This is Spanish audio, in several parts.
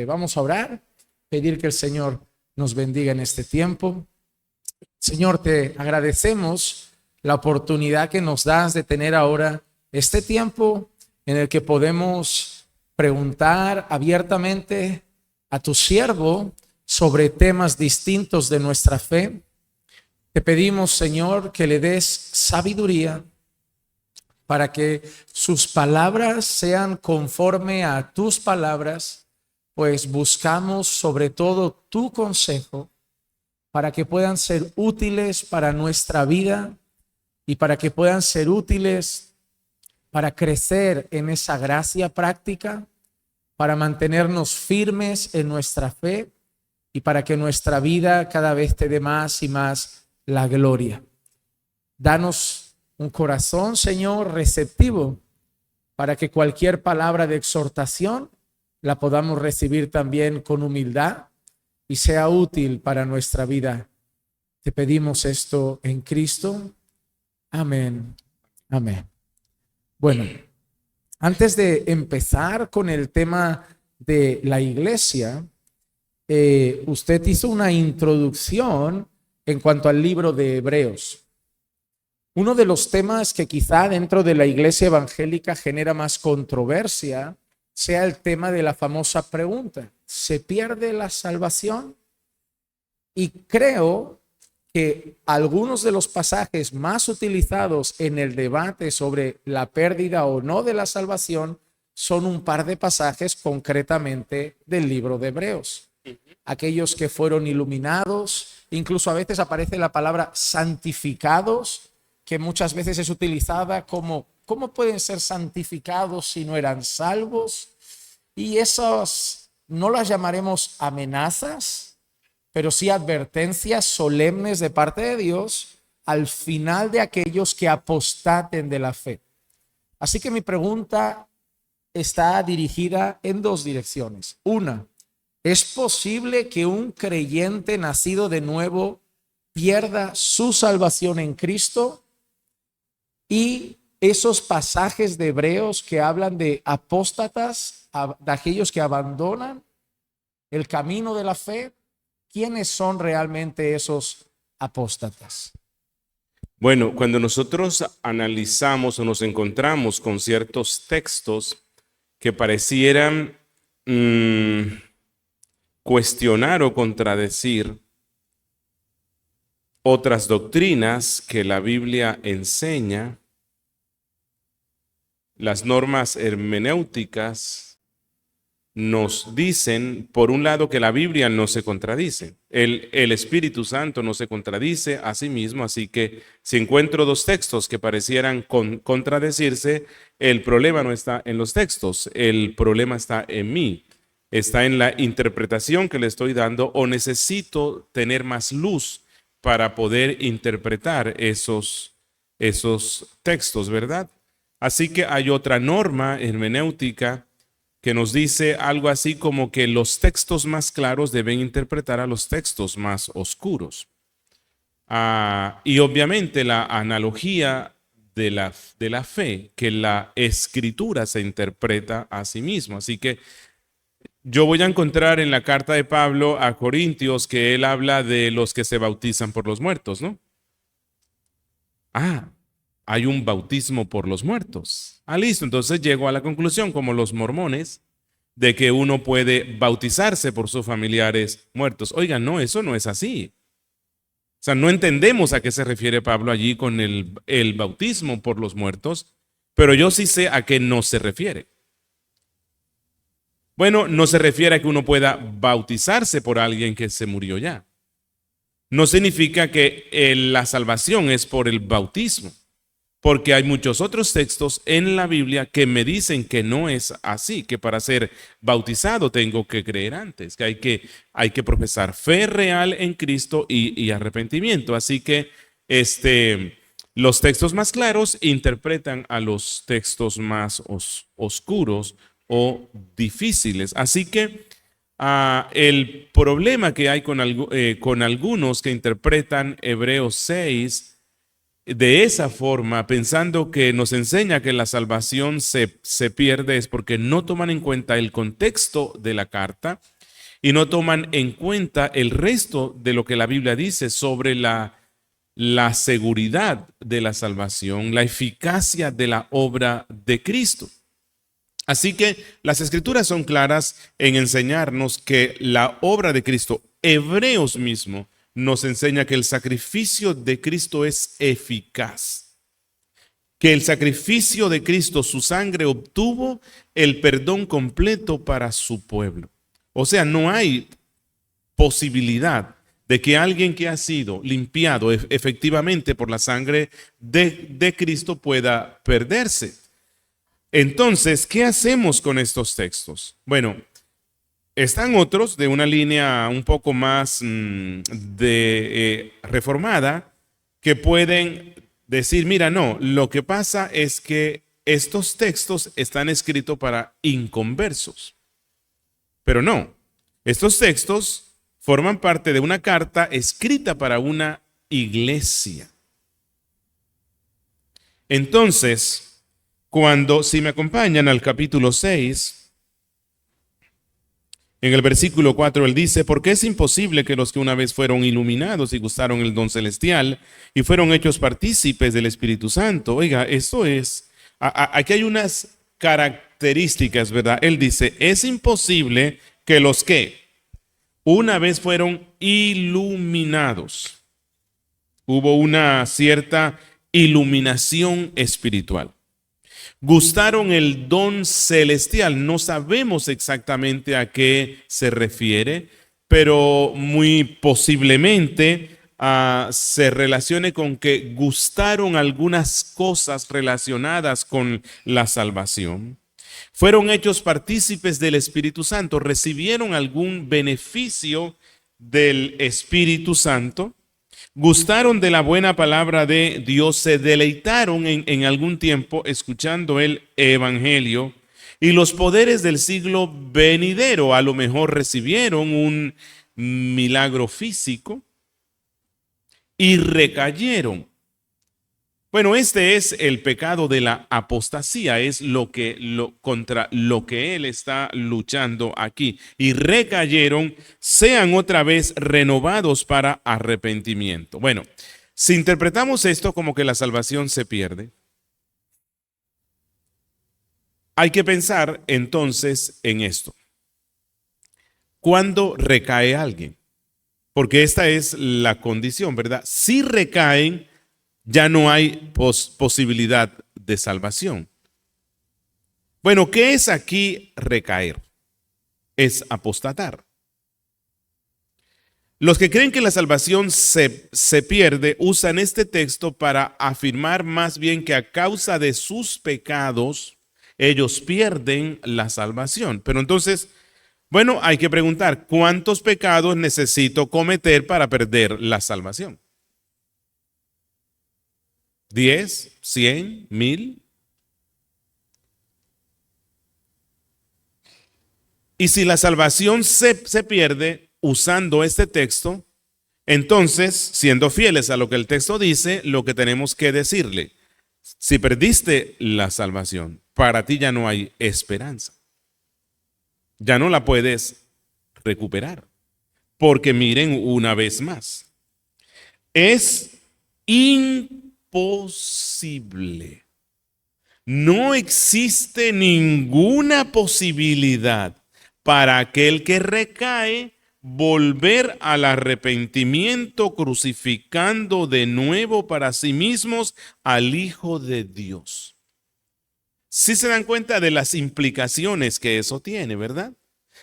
Vamos a orar, pedir que el Señor nos bendiga en este tiempo. Señor, te agradecemos la oportunidad que nos das de tener ahora este tiempo en el que podemos preguntar abiertamente a tu siervo sobre temas distintos de nuestra fe. Te pedimos, Señor, que le des sabiduría para que sus palabras sean conforme a tus palabras, pues buscamos sobre todo tu consejo para que puedan ser útiles para nuestra vida y para que puedan ser útiles para crecer en esa gracia práctica, para mantenernos firmes en nuestra fe y para que nuestra vida cada vez te dé más y más la gloria. Danos un corazón, Señor, receptivo para que cualquier palabra de exhortación la podamos recibir también con humildad y sea útil para nuestra vida. Te pedimos esto en Cristo. Amén. Amén. Bueno, antes de empezar con el tema de la iglesia, usted hizo una introducción en cuanto al libro de Hebreos. Uno de los temas que quizá dentro de la iglesia evangélica genera más controversia sea el tema de la famosa pregunta: ¿se pierde la salvación? Y creo que algunos de los pasajes más utilizados en el debate sobre la pérdida o no de la salvación son un par de pasajes concretamente del libro de Hebreos. Aquellos que fueron iluminados, incluso a veces aparece la palabra santificados, que muchas veces es utilizada como ¿cómo pueden ser santificados si no eran salvos? Y esas no las llamaremos amenazas, pero sí advertencias solemnes de parte de Dios al final de aquellos que apostaten de la fe. Así que mi pregunta está dirigida en dos direcciones. Una, ¿es posible que un creyente nacido de nuevo pierda su salvación en Cristo? Y esos pasajes de Hebreos que hablan de apóstatas, de aquellos que abandonan el camino de la fe, ¿quiénes son realmente esos apóstatas? Bueno, cuando nosotros analizamos o nos encontramos con ciertos textos que parecieran cuestionar o contradecir otras doctrinas que la Biblia enseña, las normas hermenéuticas nos dicen, por un lado, que la Biblia no se contradice. El Espíritu Santo no se contradice a sí mismo, así que si encuentro dos textos que parecieran contradecirse, el problema no está en los textos, el problema está en mí, está en la interpretación que le estoy dando, o necesito tener más luz para poder interpretar esos textos, ¿verdad? Así que hay otra norma hermenéutica que nos dice algo así como que los textos más claros deben interpretar a los textos más oscuros. Y obviamente la analogía de la fe, que la escritura se interpreta a sí mismo. Así que yo voy a encontrar en la carta de Pablo a Corintios que él habla de los que se bautizan por los muertos, ¿no? Hay un bautismo por los muertos. Listo, entonces llego a la conclusión, como los mormones, de que uno puede bautizarse por sus familiares muertos. Oigan, no, eso no es así. O sea, no entendemos a qué se refiere Pablo allí con el bautismo por los muertos, pero yo sí sé a qué no se refiere. Bueno, no se refiere a que uno pueda bautizarse por alguien que se murió ya. No significa que la salvación es por el bautismo, porque hay muchos otros textos en la Biblia que me dicen que no es así, que para ser bautizado tengo que creer antes, que hay que profesar fe real en Cristo y arrepentimiento. Así que los textos más claros interpretan a los textos más oscuros o difíciles. Así que el problema que hay con algunos que interpretan Hebreos 6 de esa forma, pensando que nos enseña que la salvación se pierde, es porque no toman en cuenta el contexto de la carta y no toman en cuenta el resto de lo que la Biblia dice sobre la seguridad de la salvación, la eficacia de la obra de Cristo. Así que las Escrituras son claras en enseñarnos que la obra de Cristo, Hebreos mismo, nos enseña que el sacrificio de Cristo es eficaz, que el sacrificio de Cristo, su sangre, obtuvo el perdón completo para su pueblo. O sea, no hay posibilidad de que alguien que ha sido limpiado efectivamente por la sangre de Cristo pueda perderse. Entonces, ¿qué hacemos con estos textos? Bueno, están otros de una línea un poco más reformada que pueden decir, mira, no, lo que pasa es que estos textos están escritos para inconversos. Pero no, estos textos forman parte de una carta escrita para una iglesia. Entonces, si me acompañan al capítulo 6, en el versículo 4 él dice, porque es imposible que los que una vez fueron iluminados y gustaron el don celestial y fueron hechos partícipes del Espíritu Santo. Oiga, esto es, aquí hay unas características, ¿verdad? Él dice, es imposible que los que una vez fueron iluminados. Hubo una cierta iluminación espiritual. Gustaron el don celestial. No sabemos exactamente a qué se refiere, pero muy posiblemente se relacione con que gustaron algunas cosas relacionadas con la salvación. Fueron hechos partícipes del Espíritu Santo, recibieron algún beneficio del Espíritu Santo. Gustaron de la buena palabra de Dios, se deleitaron en algún tiempo escuchando el evangelio y los poderes del siglo venidero. A lo mejor recibieron un milagro físico y recayeron. Bueno, este es el pecado de la apostasía, es contra lo que él está luchando aquí. Y recayeron, sean otra vez renovados para arrepentimiento. Bueno, si interpretamos esto como que la salvación se pierde, hay que pensar entonces en esto. ¿Cuándo recae alguien? Porque esta es la condición, ¿verdad? Si recaen, ya no hay posibilidad de salvación. Bueno, ¿qué es aquí recaer? Es apostatar. Los que creen que la salvación se pierde usan este texto para afirmar más bien que a causa de sus pecados ellos pierden la salvación. Pero entonces, bueno, hay que preguntar, ¿cuántos pecados necesito cometer para perder la salvación? ¿10, 100, 1000? Y si la salvación se pierde usando este texto, entonces, siendo fieles a lo que el texto dice, lo que tenemos que decirle, si perdiste la salvación, para ti ya no hay esperanza. Ya no la puedes recuperar. Porque miren una vez más, es imposible. No existe ninguna posibilidad para aquel que recae volver al arrepentimiento crucificando de nuevo para sí mismos al Hijo de Dios. Sí se dan cuenta de las implicaciones que eso tiene, ¿verdad?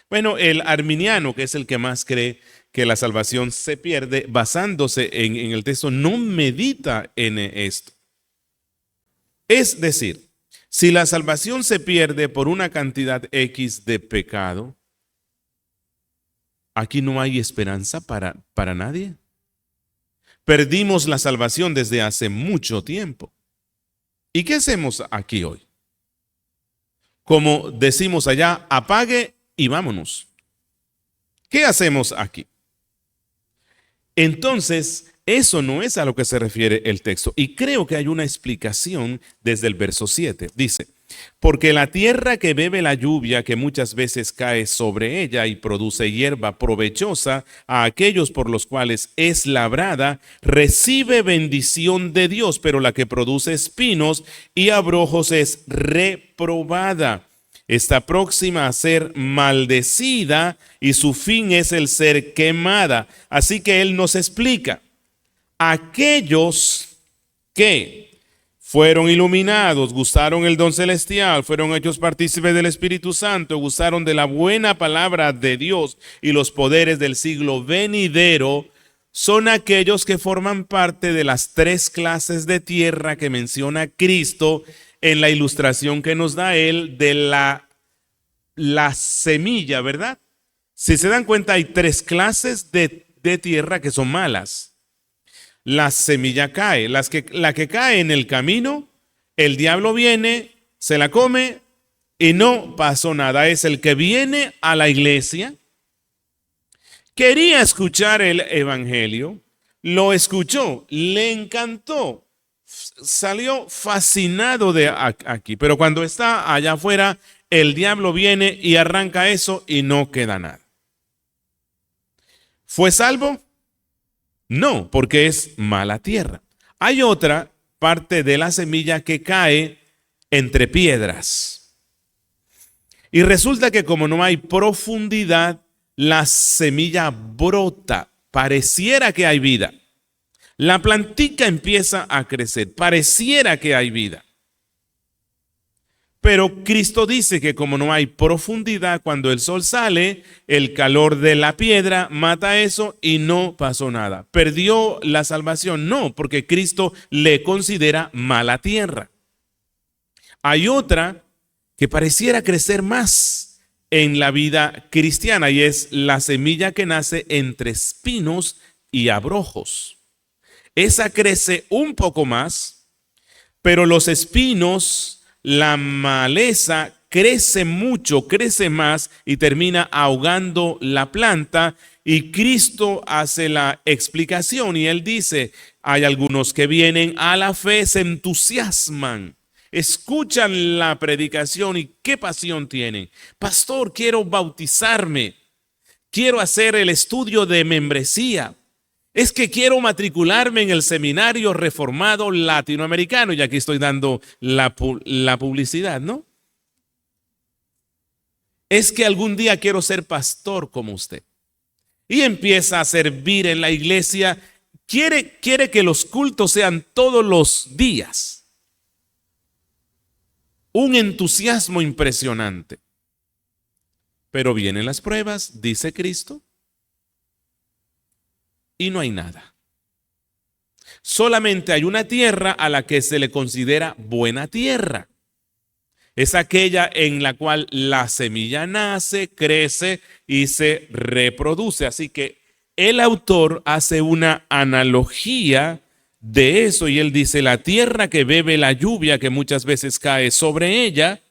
Bueno, el arminiano, que es el que más cree que la salvación se pierde, basándose en el texto, no medita en esto. Es decir, si la salvación se pierde por una cantidad X de pecado, aquí no hay esperanza para nadie. Perdimos la salvación desde hace mucho tiempo. ¿Y qué hacemos aquí hoy? Como decimos allá, apague y vámonos. ¿Qué hacemos aquí? Entonces, eso no es a lo que se refiere el texto. Y creo que hay una explicación desde el verso 7. Dice, porque la tierra que bebe la lluvia que muchas veces cae sobre ella y produce hierba provechosa a aquellos por los cuales es labrada, recibe bendición de Dios, pero la que produce espinos y abrojos es reprobada. Está próxima a ser maldecida y su fin es el ser quemada. Así que él nos explica, aquellos que fueron iluminados, gustaron el don celestial, fueron hechos partícipes del Espíritu Santo, gustaron de la buena palabra de Dios y los poderes del siglo venidero, son aquellos que forman parte de las 3 clases de tierra que menciona Cristo en la ilustración que nos da él de la semilla, ¿verdad? Si se dan cuenta, hay 3 clases de tierra que son malas. La semilla cae, la que cae en el camino, el diablo viene, se la come y no pasó nada. Es el que viene a la iglesia, quería escuchar el evangelio, lo escuchó, le encantó, salió fascinado de aquí, pero cuando está allá afuera, el diablo viene y arranca eso y no queda nada. ¿Fue salvo? No, porque es mala tierra. Hay otra parte de la semilla que cae entre piedras. Y resulta que como no hay profundidad, la semilla brota. Pareciera que hay vida. La plantica empieza a crecer. Pareciera que hay vida. Pero Cristo dice que como no hay profundidad, cuando el sol sale, el calor de la piedra mata eso y no pasó nada. ¿Perdió la salvación? No, porque Cristo le considera mala tierra. Hay otra que pareciera crecer más en la vida cristiana y es la semilla que nace entre espinos y abrojos. Esa crece un poco más, pero los espinos, la maleza crece mucho, crece más y termina ahogando la planta. Y Cristo hace la explicación y él dice, hay algunos que vienen a la fe, se entusiasman, escuchan la predicación y qué pasión tienen. Pastor, quiero bautizarme, quiero hacer el estudio de membresía. Es que quiero matricularme en el seminario reformado latinoamericano. Y aquí estoy dando la publicidad, ¿no? Es que algún día quiero ser pastor como usted. Y empieza a servir en la iglesia. Quiere que los cultos sean todos los días. Un entusiasmo impresionante. Pero vienen las pruebas, dice Cristo. Y no hay nada. Solamente hay una tierra a la que se le considera buena tierra. Es aquella en la cual la semilla nace, crece y se reproduce. Así que el autor hace una analogía de eso y él dice, la tierra que bebe la lluvia que muchas veces cae sobre ella.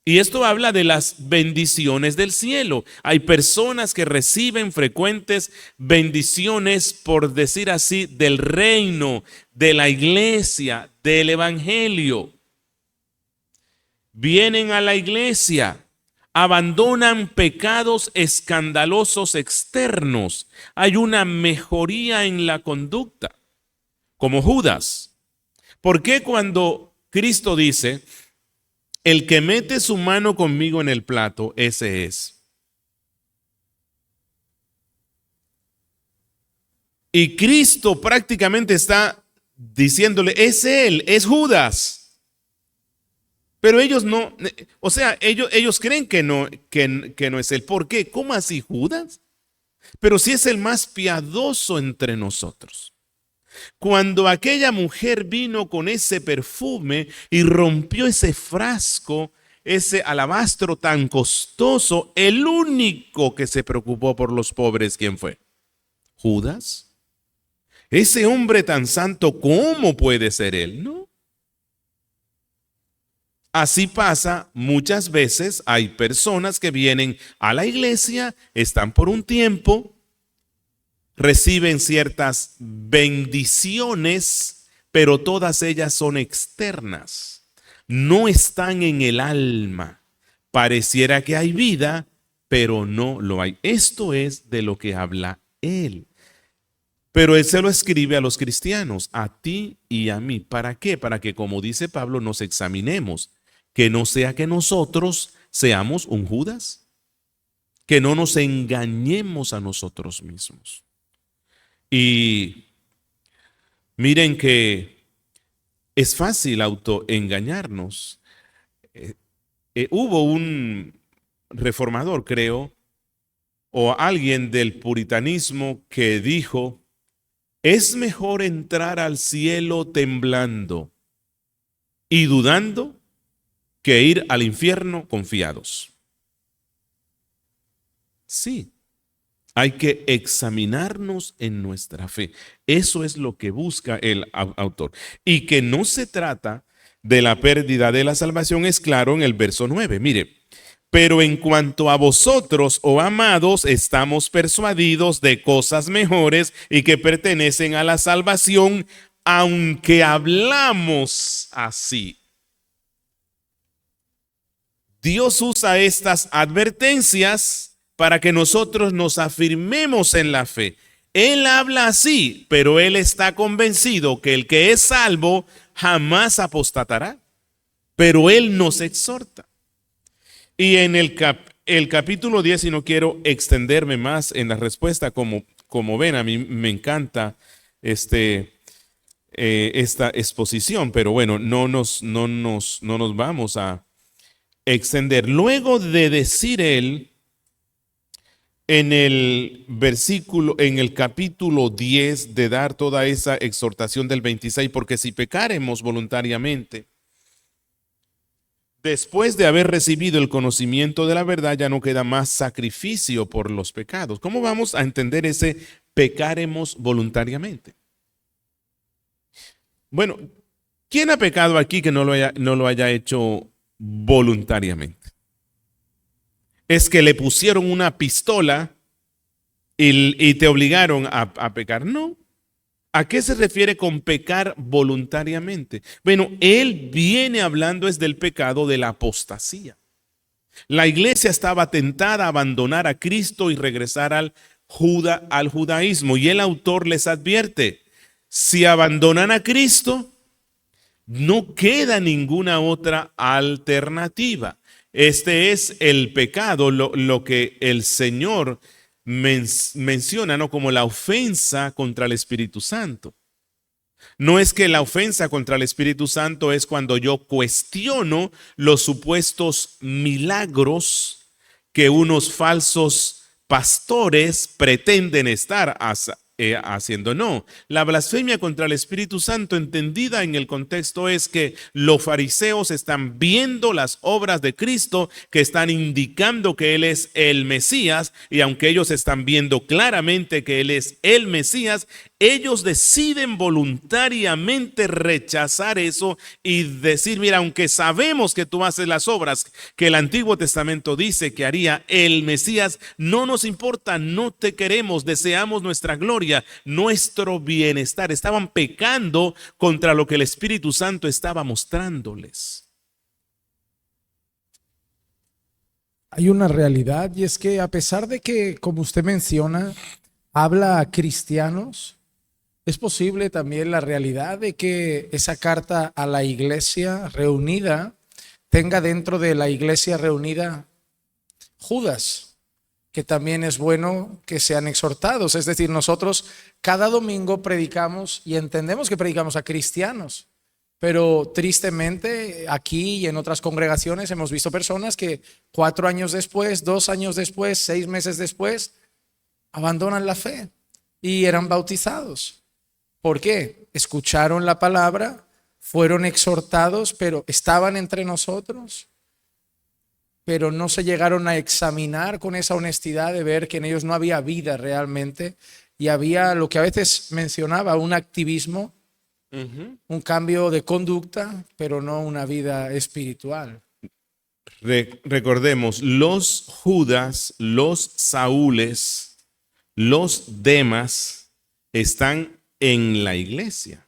Y esto habla de las bendiciones del cielo. Hay personas que reciben frecuentes bendiciones, por decir así, del reino, de la iglesia, del evangelio. Vienen a la iglesia, abandonan pecados escandalosos externos. Hay una mejoría en la conducta, como Judas. ¿Por qué cuando Cristo dice, el que mete su mano conmigo en el plato, ese es? Y Cristo prácticamente está diciéndole, es él, es Judas. Pero ellos no, o sea, ellos creen que no es él. ¿Por qué? ¿Cómo así, Judas? Pero si es el más piadoso entre nosotros. Cuando aquella mujer vino con ese perfume y rompió ese frasco, ese alabastro tan costoso, el único que se preocupó por los pobres, ¿quién fue? ¿Judas? Ese hombre tan santo, ¿cómo puede ser él? No. Así pasa muchas veces. Hay personas que vienen a la iglesia, están por un tiempo, reciben ciertas bendiciones, pero todas ellas son externas, no están en el alma. Pareciera que hay vida, pero no lo hay. Esto es de lo que habla él. Pero él se lo escribe a los cristianos, a ti y a mí. ¿Para qué? Para que, como dice Pablo, nos examinemos. Que no sea que nosotros seamos un Judas. Que no nos engañemos a nosotros mismos. Y miren que es fácil autoengañarnos. Hubo un reformador, creo, o alguien del puritanismo que dijo: es mejor entrar al cielo temblando y dudando que ir al infierno confiados. Sí, hay que examinarnos en nuestra fe. Eso es lo que busca el autor. Y que no se trata de la pérdida de la salvación es claro en el verso 9. Mire, pero en cuanto a vosotros, oh amados, estamos persuadidos de cosas mejores y que pertenecen a la salvación, aunque hablamos así. Dios usa estas advertencias para que nosotros nos afirmemos en la fe. Él habla así, pero él está convencido que el que es salvo jamás apostatará. Pero él nos exhorta. Y en el capítulo 10, y no quiero extenderme más en la respuesta, como ven, a mí me encanta esta exposición, pero bueno, no nos vamos a extender. Luego de decir él en el capítulo 10, de dar toda esa exhortación del 26, porque si pecaremos voluntariamente, después de haber recibido el conocimiento de la verdad, ya no queda más sacrificio por los pecados. ¿Cómo vamos a entender ese pecaremos voluntariamente? Bueno, ¿quién ha pecado aquí que no lo haya hecho voluntariamente? Es que le pusieron una pistola y te obligaron a pecar. No. ¿A qué se refiere con pecar voluntariamente? Bueno, él viene hablando es del pecado de la apostasía. La iglesia estaba tentada a abandonar a Cristo y regresar al judaísmo. Y el autor les advierte: si abandonan a Cristo, no queda ninguna otra alternativa. Este es el pecado, lo que el Señor menciona, ¿no?, como la ofensa contra el Espíritu Santo. No es que la ofensa contra el Espíritu Santo es cuando yo cuestiono los supuestos milagros que unos falsos pastores pretenden estar haciendo. No, la blasfemia contra el Espíritu Santo, entendida en el contexto, es que los fariseos están viendo las obras de Cristo, que están indicando que Él es el Mesías, y aunque ellos están viendo claramente que Él es el Mesías, ellos deciden voluntariamente rechazar eso y decir: mira, aunque sabemos que tú haces las obras que el Antiguo Testamento dice que haría el Mesías, no nos importa, no te queremos, deseamos nuestra gloria, nuestro bienestar. Estaban pecando contra lo que el Espíritu Santo estaba mostrándoles. Hay una realidad, y es que a pesar de que, como usted menciona, habla a cristianos, es posible también la realidad de que esa carta a la iglesia reunida tenga dentro de la iglesia reunida Judas, que también es bueno que sean exhortados. Es decir, nosotros cada domingo predicamos y entendemos que predicamos a cristianos, pero tristemente aquí y en otras congregaciones hemos visto personas que 4 años después, 2 años después, 6 meses después, abandonan la fe y eran bautizados. ¿Por qué? Escucharon la palabra, fueron exhortados, pero estaban entre nosotros, pero no se llegaron a examinar con esa honestidad de ver que en ellos no había vida realmente, y había lo que a veces mencionaba, un activismo, un cambio de conducta, pero no una vida espiritual. Recordemos, los Judas, los Saúles, Los demás están en la iglesia.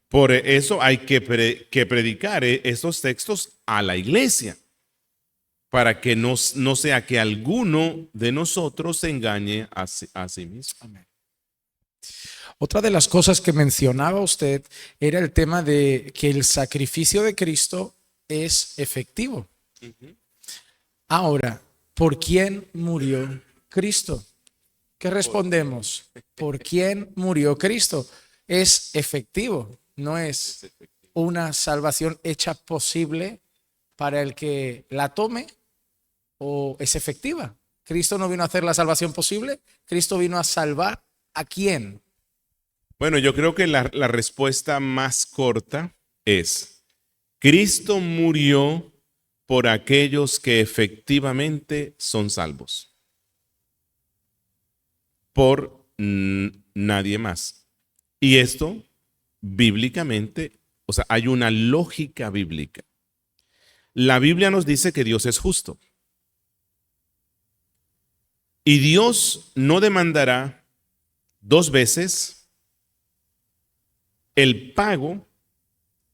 Por eso hay que predicar esos textos a la iglesia, para que no sea que alguno de nosotros se engañe a sí mismo. Amén. Otra de las cosas que mencionaba usted era el tema de que el sacrificio de Cristo es efectivo. Ahora, ¿por quién murió Cristo? ¿Qué respondemos? ¿Por quién murió Cristo? Es efectivo, no es una salvación hecha posible para el que la tome, o es efectiva. Cristo no vino a hacer la salvación posible, Cristo vino a salvar ¿a quién? Bueno, yo creo que la respuesta más corta es: Cristo murió por aquellos que efectivamente son salvos. Por nadie más. Y esto, bíblicamente, o sea, hay una lógica bíblica. La Biblia nos dice que Dios es justo. Y Dios no demandará 2 veces el pago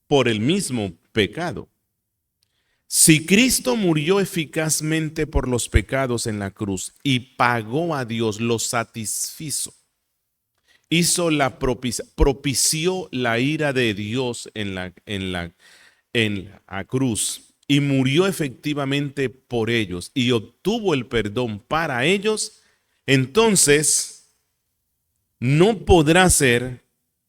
por el mismo pecado. Si Cristo murió eficazmente por los pecados en la cruz y pagó a Dios, lo satisfizo, hizo propició la ira de Dios en la cruz y murió efectivamente por ellos y obtuvo el perdón para ellos, entonces no podrá ser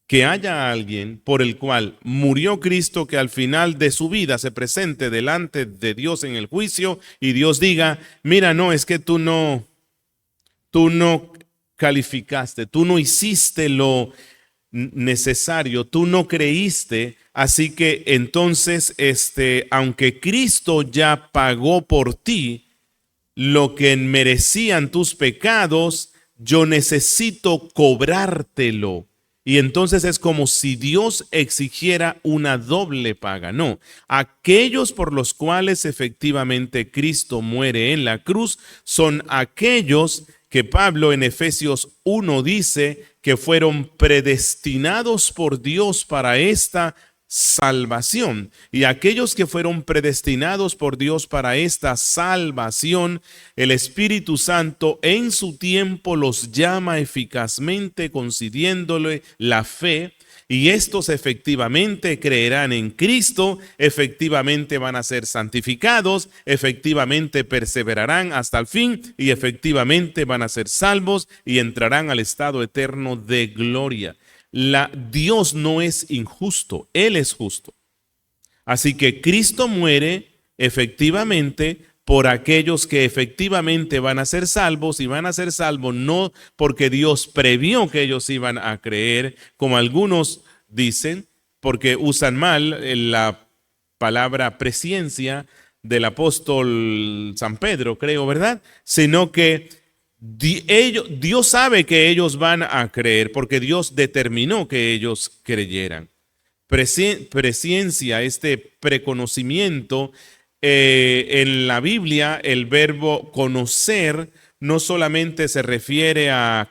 que haya alguien por el cual murió Cristo, que al final de su vida se presente delante de Dios en el juicio y Dios diga: mira, no, es que tú no calificaste, tú no hiciste lo necesario, tú no creíste, así que entonces aunque Cristo ya pagó por ti lo que merecían tus pecados, yo necesito cobrártelo. Y entonces es como si Dios exigiera una doble paga. No, aquellos por los cuales efectivamente Cristo muere en la cruz son aquellos que Pablo en Efesios 1 dice que fueron predestinados por Dios para esta salvación. Y aquellos que fueron predestinados por Dios para esta salvación, el Espíritu Santo en su tiempo los llama eficazmente, concediéndole la fe, y estos efectivamente creerán en Cristo, efectivamente van a ser santificados, efectivamente perseverarán hasta el fin y efectivamente van a ser salvos y entrarán al estado eterno de gloria. Dios no es injusto, Él es justo. Así que Cristo muere efectivamente por aquellos que efectivamente van a ser salvos, y van a ser salvos no porque Dios previó que ellos iban a creer, como algunos dicen, porque usan mal la palabra presciencia del apóstol San Pedro, creo, ¿verdad? Sino que Dios sabe que ellos van a creer porque Dios determinó que ellos creyeran. Presciencia, preconocimiento, en la Biblia el verbo conocer no solamente se refiere a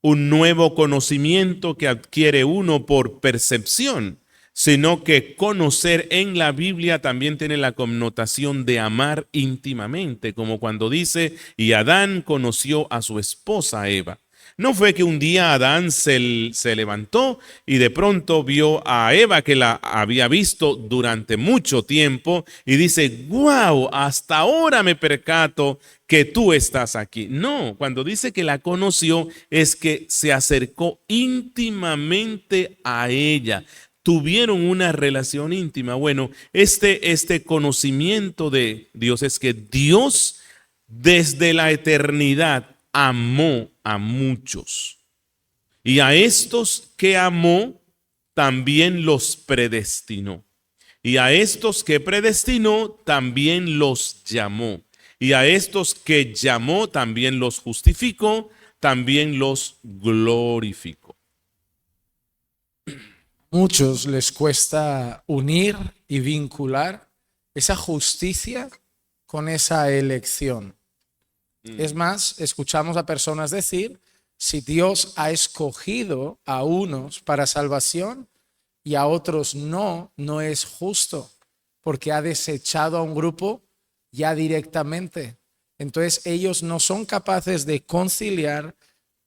un nuevo conocimiento que adquiere uno por percepción, sino que conocer en la Biblia también tiene la connotación de amar íntimamente, como cuando dice: y Adán conoció a su esposa Eva. No fue que un día Adán se levantó y de pronto vio a Eva, que la había visto durante mucho tiempo, y dice: wow, hasta ahora me percato que tú estás aquí. No, cuando dice que la conoció es que se acercó íntimamente a ella. Tuvieron una relación íntima. Bueno, este conocimiento de Dios es que Dios desde la eternidad amó a muchos. Y a estos que amó, también los predestinó. Y a estos que predestinó, también los llamó. Y a estos que llamó, también los justificó, también los glorificó. Muchos les cuesta unir y vincular esa justicia con esa elección. Es más, escuchamos a personas decir, si Dios ha escogido a unos para salvación y a otros no, no es justo, porque ha desechado a un grupo ya directamente. Entonces ellos no son capaces de conciliar.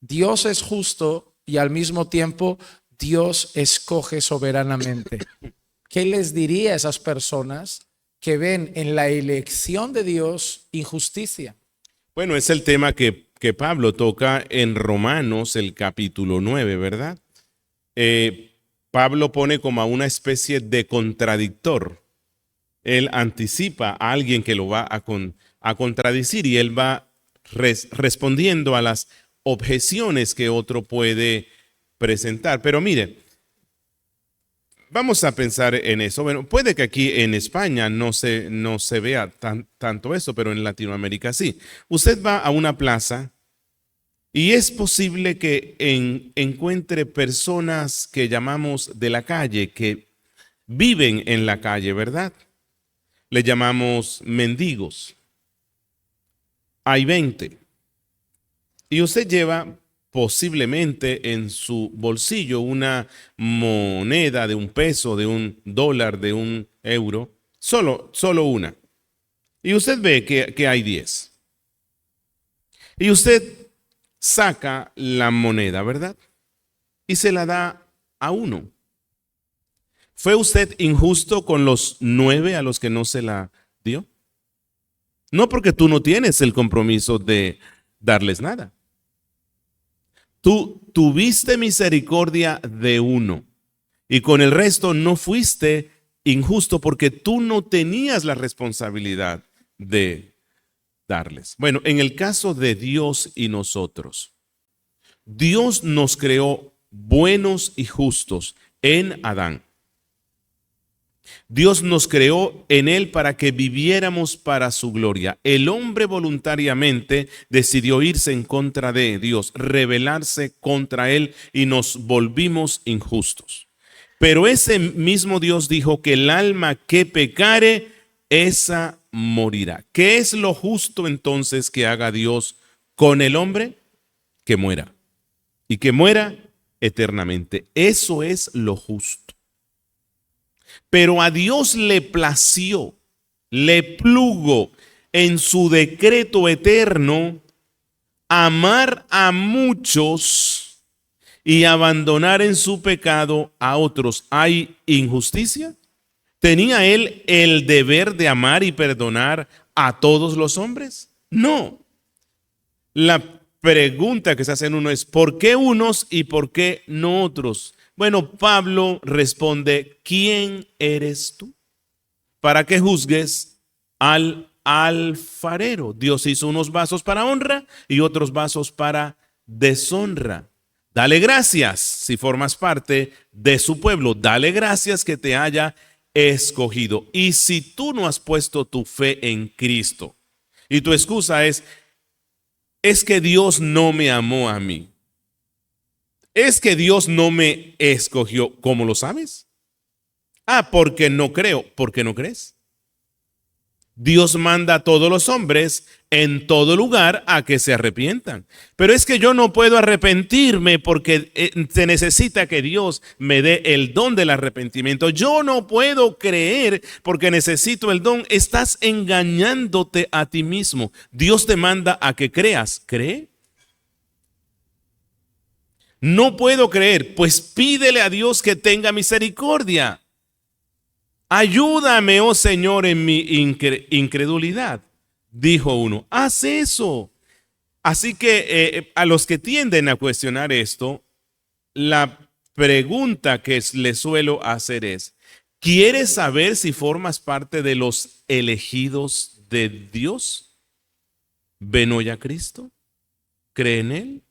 Dios es justo y al mismo tiempo Dios escoge soberanamente. ¿Qué les diría a esas personas que ven en la elección de Dios injusticia? Bueno, es el tema que Pablo toca en Romanos, el capítulo 9, ¿verdad? Pablo pone como a una especie de contradictor. Él anticipa a alguien que lo va a contradecir y él va respondiendo a las objeciones que otro puede presentar. Pero mire, vamos a pensar en eso. Bueno, puede que aquí en España no se vea tanto eso, pero en Latinoamérica sí. Usted va a una plaza y es posible que encuentre personas que llamamos de la calle, que viven en la calle, ¿verdad? Le llamamos mendigos. Hay 20. Y usted lleva posiblemente en su bolsillo una moneda de $1, de $1, de €1, solo una. Y usted ve que hay 10. Y usted saca la moneda, ¿verdad? Y se la da a uno. ¿Fue usted injusto con los 9 a los que no se la dio? No, porque tú no tienes el compromiso de darles nada. Tú tuviste misericordia de uno y con el resto no fuiste injusto porque tú no tenías la responsabilidad de darles. Bueno, en el caso de Dios y nosotros, Dios nos creó buenos y justos en Adán. Dios nos creó en él para que viviéramos para su gloria. El hombre voluntariamente decidió irse en contra de Dios, rebelarse contra él y nos volvimos injustos. Pero ese mismo Dios dijo que el alma que pecare, esa morirá. ¿Qué es lo justo entonces que haga Dios con el hombre? Que muera. Y que muera eternamente. Eso es lo justo. Pero a Dios le plació, le plugo en su decreto eterno amar a muchos y abandonar en su pecado a otros. ¿Hay injusticia? ¿Tenía él el deber de amar y perdonar a todos los hombres? No. La pregunta que se hace en uno es, ¿por qué unos y por qué no otros? Bueno, Pablo responde, ¿quién eres tú para que juzgues al alfarero? Dios hizo unos vasos para honra y otros vasos para deshonra. Dale gracias si formas parte de su pueblo. Dale gracias que te haya escogido. Y si tú no has puesto tu fe en Cristo y tu excusa es que Dios no me amó a mí. Es que Dios no me escogió. ¿Cómo lo sabes? Porque no creo. ¿Por qué no crees? Dios manda a todos los hombres en todo lugar a que se arrepientan. Pero es que yo no puedo arrepentirme porque se necesita que Dios me dé el don del arrepentimiento. Yo no puedo creer porque necesito el don. Estás engañándote a ti mismo. Dios te manda a que creas. ¿Cree? No puedo creer, pues pídele a Dios que tenga misericordia. Ayúdame, oh Señor, en mi incredulidad. Dijo uno, haz eso. Así que a los que tienden a cuestionar esto, la pregunta que les suelo hacer es, ¿quieres saber si formas parte de los elegidos de Dios? Ven hoy a Cristo, cree en Él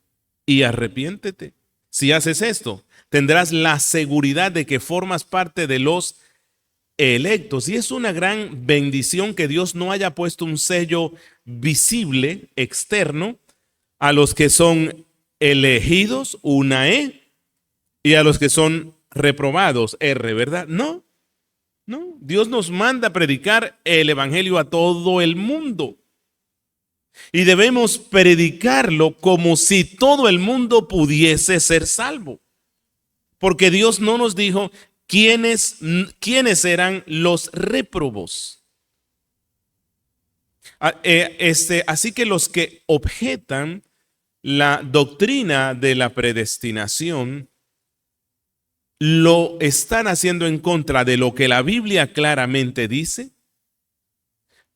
y arrepiéntete. Si haces esto, tendrás la seguridad de que formas parte de los electos. Y es una gran bendición que Dios no haya puesto un sello visible, externo, a los que son elegidos, una E, y a los que son reprobados, R, ¿verdad? No. Dios nos manda a predicar el evangelio a todo el mundo. Y debemos predicarlo como si todo el mundo pudiese ser salvo. Porque Dios no nos dijo quiénes eran los réprobos. Así que los que objetan la doctrina de la predestinación lo están haciendo en contra de lo que la Biblia claramente dice,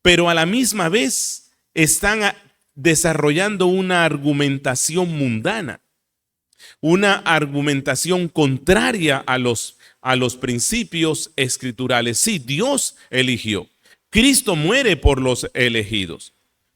pero a la misma vez están desarrollando una argumentación mundana, una argumentación contraria a los principios escriturales. Sí, Dios eligió. Cristo muere por los elegidos.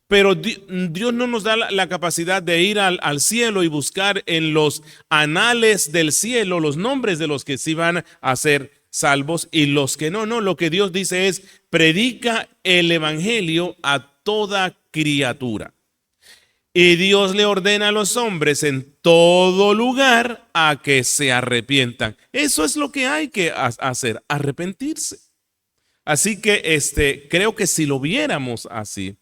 Pero Dios no nos da la capacidad de ir al cielo y buscar en los anales del cielo los nombres de los que sí van a ser salvos y los que no. No, lo que Dios dice es: predica el evangelio a toda criatura. Y Dios le ordena a los hombres en todo lugar a que se arrepientan. Eso es lo que hay que hacer, arrepentirse. Así que creo que si lo viéramos así,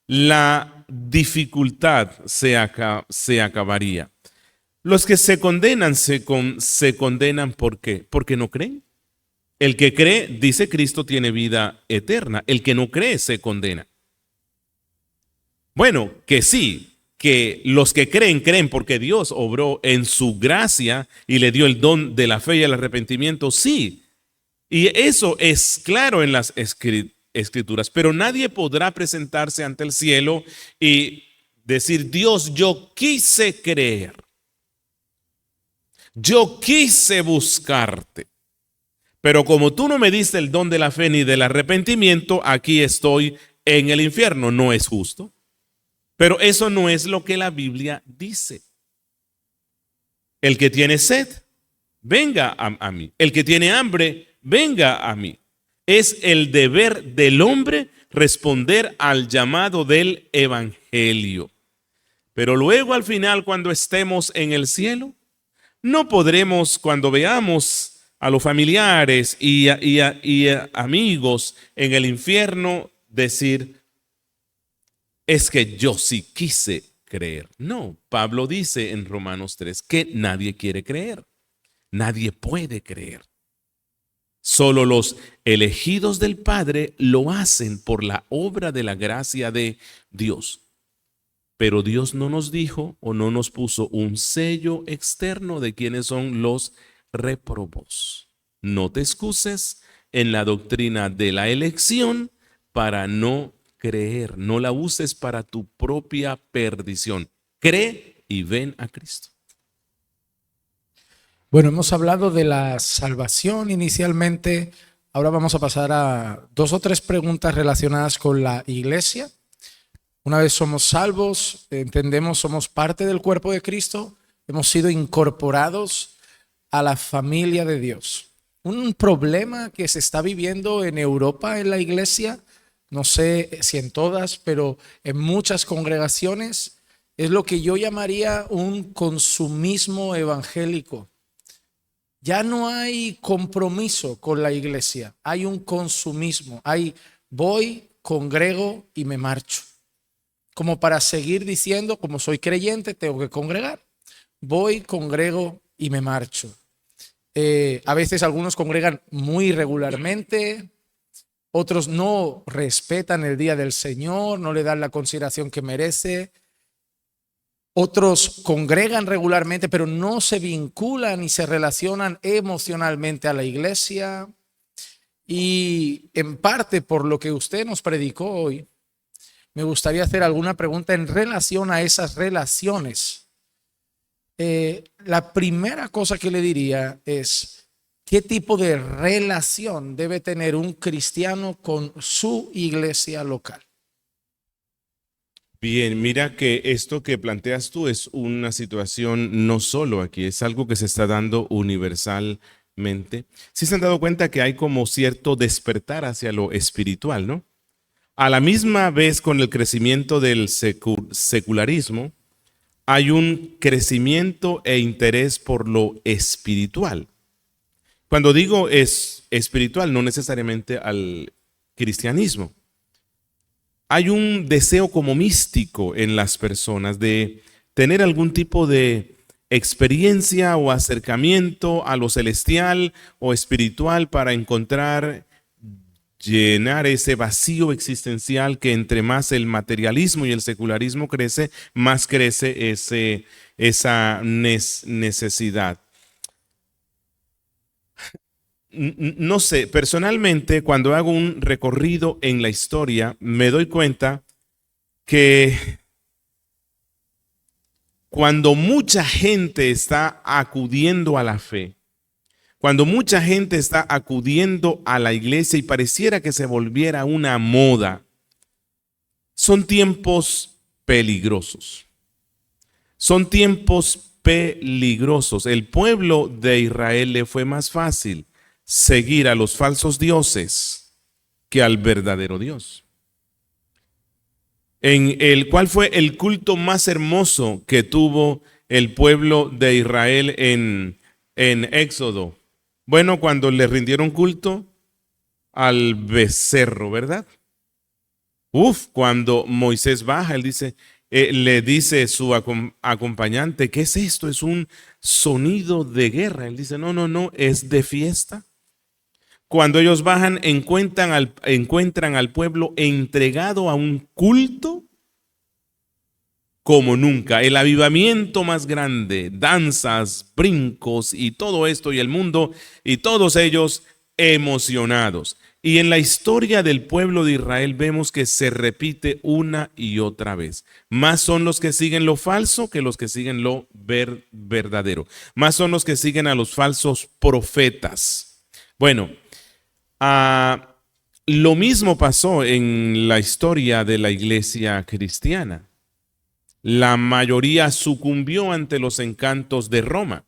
la dificultad se acabaría. Los que se condenan se condenan ¿por qué? Porque no creen. El que cree, dice Cristo, tiene vida eterna. El que no cree se condena. Bueno, que sí, que los que creen porque Dios obró en su gracia y le dio el don de la fe y el arrepentimiento, sí. Y eso es claro en las escrituras, pero nadie podrá presentarse ante el cielo y decir: Dios, yo quise creer, yo quise buscarte, pero como tú no me diste el don de la fe ni del arrepentimiento, aquí estoy en el infierno. No es justo. Pero eso no es lo que la Biblia dice. El que tiene sed, venga a mí. El que tiene hambre, venga a mí. Es el deber del hombre responder al llamado del evangelio. Pero luego, al final, cuando estemos en el cielo, no podremos, cuando veamos a los familiares y amigos en el infierno, decir: es que yo sí quise creer. No, Pablo dice en Romanos 3 que nadie quiere creer. Nadie puede creer. Solo los elegidos del Padre lo hacen por la obra de la gracia de Dios. Pero Dios no nos dijo o no nos puso un sello externo de quiénes son los réprobos. No te excuses en la doctrina de la elección para no creer. No la uses para tu propia perdición. Cree y ven a Cristo. Bueno, hemos hablado de la salvación inicialmente. Ahora vamos a pasar a 2 o 3 preguntas relacionadas con la iglesia. Una vez somos salvos, entendemos, somos parte del cuerpo de Cristo, hemos sido incorporados a la familia de Dios. Un problema que se está viviendo en Europa en la iglesia, no sé si en todas, pero en muchas congregaciones, es lo que yo llamaría un consumismo evangélico. Ya no hay compromiso con la iglesia, hay un consumismo. Voy, congrego y me marcho. Como para seguir diciendo, como soy creyente, tengo que congregar. Voy, congrego y me marcho. A veces algunos congregan muy regularmente, otros no respetan el día del Señor, no le dan la consideración que merece. Otros congregan regularmente, pero no se vinculan y se relacionan emocionalmente a la iglesia. Y en parte por lo que usted nos predicó hoy, me gustaría hacer alguna pregunta en relación a esas relaciones. La primera cosa que le diría es: ¿qué tipo de relación debe tener un cristiano con su iglesia local? Bien, mira que esto que planteas tú es una situación no solo aquí, es algo que se está dando universalmente. ¿Sí se han dado cuenta que hay como cierto despertar hacia lo espiritual, no? A la misma vez, con el crecimiento del secularismo, hay un crecimiento e interés por lo espiritual. Cuando digo es espiritual, no necesariamente al cristianismo. hay un deseo como místico en las personas de tener algún tipo de experiencia o acercamiento a lo celestial o espiritual para encontrar, llenar ese vacío existencial que entre más el materialismo y el secularismo crece, más crece esa necesidad. No sé, personalmente cuando hago un recorrido en la historia me doy cuenta que cuando mucha gente está acudiendo a la fe, cuando mucha gente está acudiendo a la iglesia y pareciera que se volviera una moda, son tiempos peligrosos. Son tiempos peligrosos. El pueblo de Israel le fue más fácil seguir a los falsos dioses que al verdadero Dios. ¿Cuál fue el culto más hermoso que tuvo el pueblo de Israel en Éxodo? Bueno, cuando le rindieron culto al becerro, ¿verdad? Cuando Moisés baja, él dice, le dice su acompañante, ¿qué es esto? Es un sonido de guerra. Él dice, no, es de fiesta. Cuando ellos bajan, encuentran al pueblo entregado a un culto como nunca. El avivamiento más grande, danzas, brincos y todo esto y el mundo y todos ellos emocionados. Y en la historia del pueblo de Israel vemos que se repite una y otra vez. Más son los que siguen lo falso que los que siguen lo verdadero. Más son los que siguen a los falsos profetas. Bueno, lo mismo pasó en la historia de la iglesia cristiana. La mayoría sucumbió ante los encantos de Roma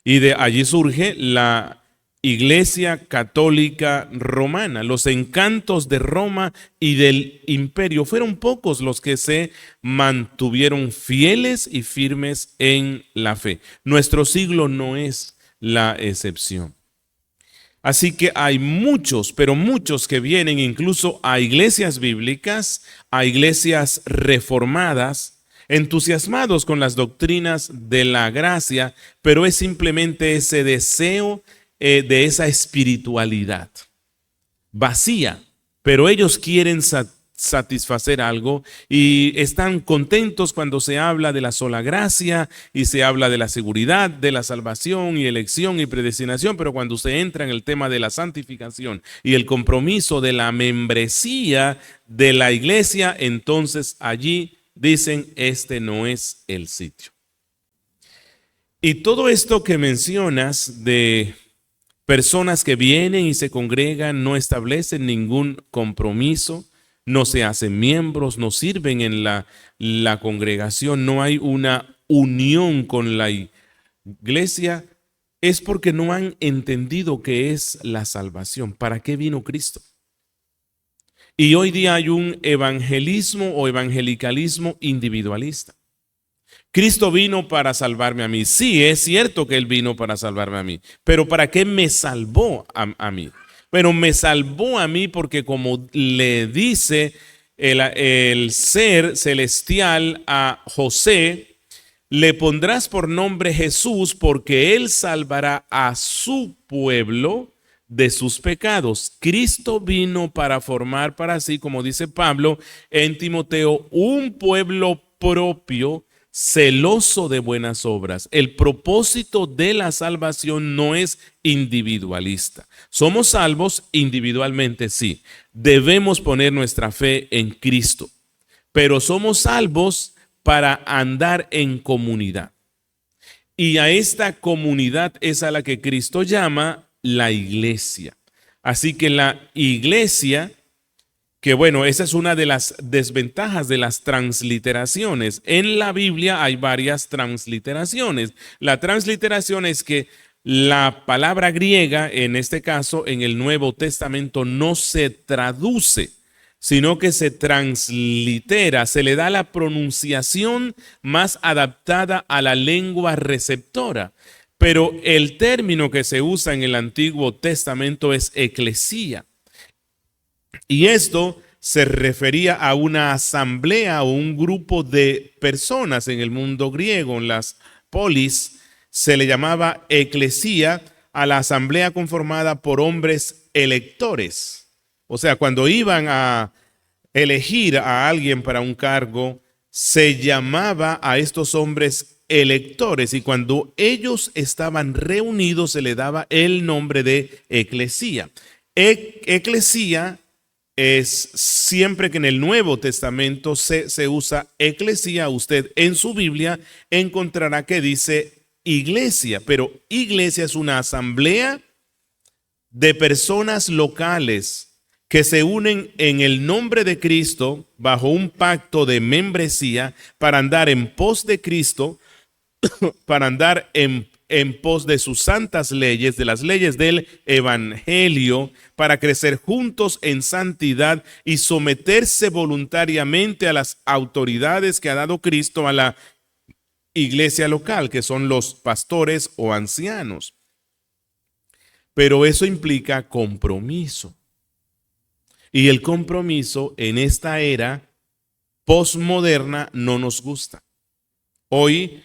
y de allí surge la Iglesia Católica Romana. Los encantos de Roma y del imperio fueron pocos los que se mantuvieron fieles y firmes en la fe. Nuestro siglo no es la excepción. Así que hay muchos, pero muchos que vienen incluso a iglesias bíblicas, a iglesias reformadas, entusiasmados con las doctrinas de la gracia, pero es simplemente ese deseo de esa espiritualidad vacía, pero ellos quieren satisfacer algo y están contentos cuando se habla de la sola gracia y se habla de la seguridad, de la salvación y elección y predestinación, pero cuando se entra en el tema de la santificación y el compromiso de la membresía de la iglesia, entonces allí dicen, este no es el sitio. Y todo esto que mencionas de personas que vienen y se congregan, no establecen ningún compromiso, no se hacen miembros, no sirven en la congregación, no hay una unión con la iglesia, es porque no han entendido qué es la salvación, para qué vino Cristo. Y hoy día hay un evangelismo o evangelicalismo individualista. Cristo vino para salvarme a mí. Sí, es cierto que Él vino para salvarme a mí, pero ¿para qué me salvó a mí? Bueno, me salvó a mí porque como le dice el ser celestial a José, le pondrás por nombre Jesús porque Él salvará a su pueblo de sus pecados. Cristo vino para formar para sí, como dice Pablo en Timoteo, un pueblo propio, celoso de buenas obras. El propósito de la salvación no es individualista. Somos salvos individualmente, sí. Debemos poner nuestra fe en Cristo, pero somos salvos para andar en comunidad. Y a esta comunidad es a la que Cristo llama la iglesia. Así que la iglesia, que bueno, esa es una de las desventajas de las transliteraciones. En la Biblia hay varias transliteraciones. La transliteración es que la palabra griega, en este caso en el Nuevo Testamento, no se traduce, sino que se translitera, se le da la pronunciación más adaptada a la lengua receptora. Pero el término que se usa en el Antiguo Testamento es eclesía. Y esto se refería a una asamblea o un grupo de personas. En el mundo griego, en las polis, se le llamaba eclesía a la asamblea conformada por hombres electores. O sea, cuando iban a elegir a alguien para un cargo, se llamaba a estos hombres electores, y cuando ellos estaban reunidos se le daba el nombre de eclesía. Eclesía es siempre que en el Nuevo Testamento se usa eclesía, usted en su Biblia encontrará que dice iglesia, pero iglesia es una asamblea de personas locales que se unen en el nombre de Cristo bajo un pacto de membresía para andar en pos de Cristo, para andar en pos de sus santas leyes, de las leyes del evangelio, para crecer juntos en santidad y someterse voluntariamente a las autoridades que ha dado Cristo a la iglesia local, que son los pastores o ancianos. Pero eso implica compromiso. Y el compromiso en esta era posmoderna no nos gusta. Hoy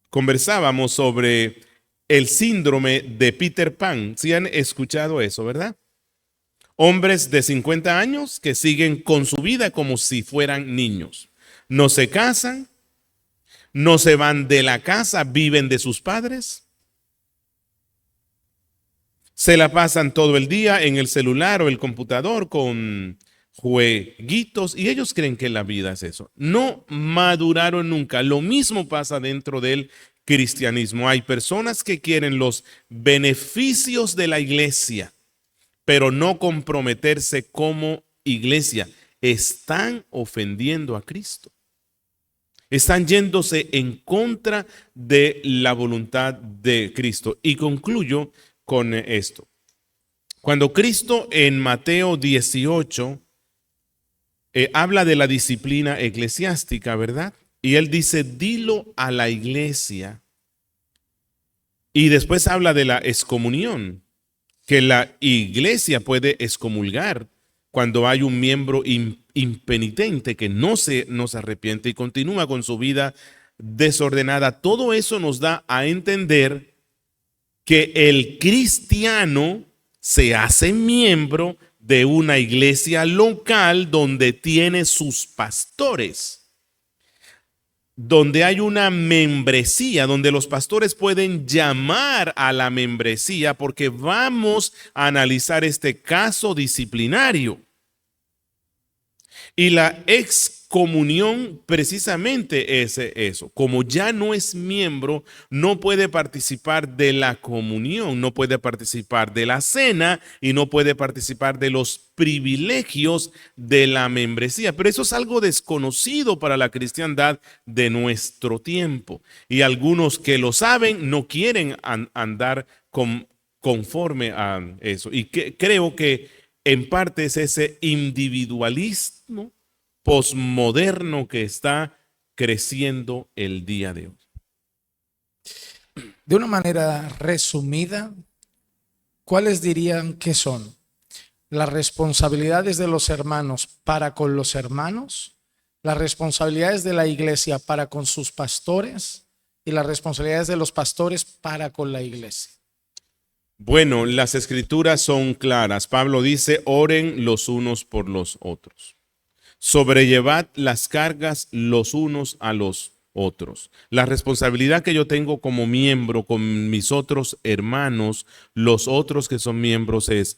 conversábamos sobre el síndrome de Peter Pan. ¿Sí han escuchado eso, verdad? Hombres de 50 años que siguen con su vida como si fueran niños. No se casan, no se van de la casa, viven de sus padres. Se la pasan todo el día en el celular o el computador con jueguitos y ellos creen que la vida es eso. No maduraron nunca. Lo mismo pasa dentro del cristianismo. Hay personas que quieren los beneficios de la iglesia, pero no comprometerse como iglesia. Están ofendiendo a Cristo. Están yéndose en contra de la voluntad de Cristo. Y concluyo con esto. Cuando Cristo en Mateo 18 habla de la disciplina eclesiástica, ¿verdad? Y él dice, dilo a la iglesia. Y después habla de la excomunión, que la iglesia puede excomulgar cuando hay un miembro impenitente que no se arrepiente y continúa con su vida desordenada. Todo eso nos da a entender que el cristiano se hace miembro de una iglesia local donde tiene sus pastores, donde hay una membresía, donde los pastores pueden llamar a la membresía porque vamos a analizar este caso disciplinario. Y la excomunión precisamente es eso. Como ya no es miembro, no puede participar de la comunión, no puede participar de la cena y no puede participar de los privilegios de la membresía. Pero eso es algo desconocido para la cristiandad de nuestro tiempo. Y algunos que lo saben no quieren andar conforme a eso. Y creo que en parte es ese individualismo posmoderno que está creciendo el día de hoy. De una manera resumida, ¿cuáles dirían que son las responsabilidades de los hermanos para con los hermanos, las responsabilidades de la iglesia para con sus pastores y las responsabilidades de los pastores para con la iglesia? Bueno, las escrituras son claras. Pablo dice, oren los unos por los otros. Sobrellevad las cargas los unos a los otros. La responsabilidad que yo tengo como miembro con mis otros hermanos, los otros que son miembros, es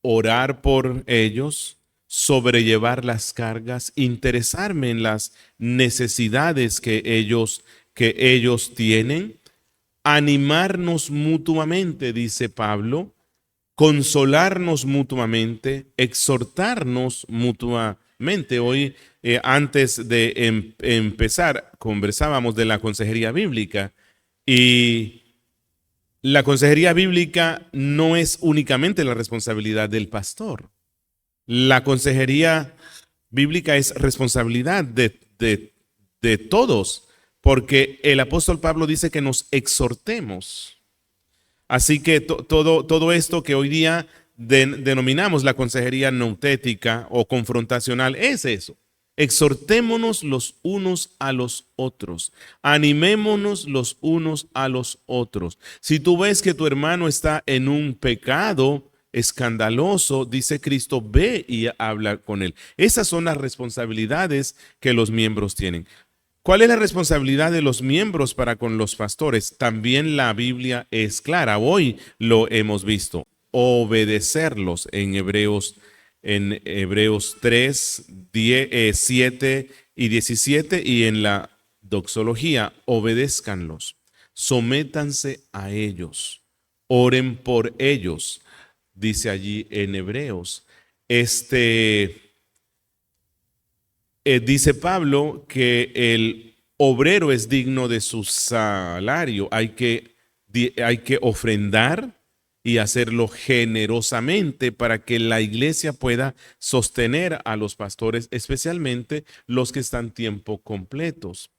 orar por ellos, sobrellevar las cargas, interesarme en las necesidades que ellos tienen, animarnos mutuamente, dice Pablo, consolarnos mutuamente, exhortarnos mutuamente. Hoy, antes de empezar, conversábamos de la consejería bíblica, y la consejería bíblica no es únicamente la responsabilidad del pastor. La consejería bíblica es responsabilidad de todos, porque el apóstol Pablo dice que nos exhortemos. Así que todo esto que hoy día denominamos la consejería noutética o confrontacional es eso. Exhortémonos los unos a los otros, animémonos los unos a los otros. Si tú ves que tu hermano está en un pecado escandaloso, dice Cristo, ve y habla con él. Esas son las responsabilidades que los miembros tienen. ¿Cuál es la responsabilidad de los miembros para con los pastores? También la Biblia es clara. Hoy lo hemos visto. Obedecerlos en Hebreos 3, 7 y 17 y en la doxología, obedézcanlos, sométanse a ellos, oren por ellos, dice allí en Hebreos. Dice Pablo que el obrero es digno de su salario, hay que ofrendar y hacerlo generosamente para que la iglesia pueda sostener a los pastores, especialmente los que están tiempo completos.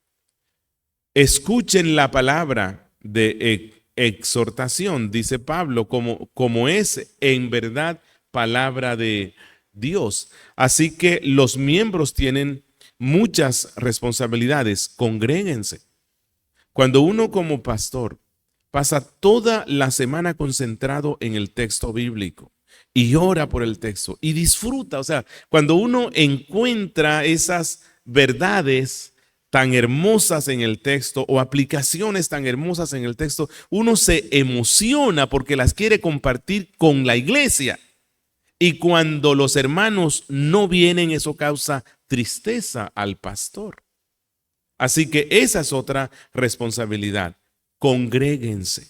Escuchen la palabra de exhortación, dice Pablo, como es en verdad palabra de Dios. Así que los miembros tienen muchas responsabilidades. Congréguense. Cuando uno como pastor pasa toda la semana concentrado en el texto bíblico y ora por el texto y disfruta, o sea, cuando uno encuentra esas verdades tan hermosas en el texto o aplicaciones tan hermosas en el texto, uno se emociona porque las quiere compartir con la iglesia. Y cuando los hermanos no vienen, eso causa tristeza al pastor. Así que esa es otra responsabilidad. Congréguense,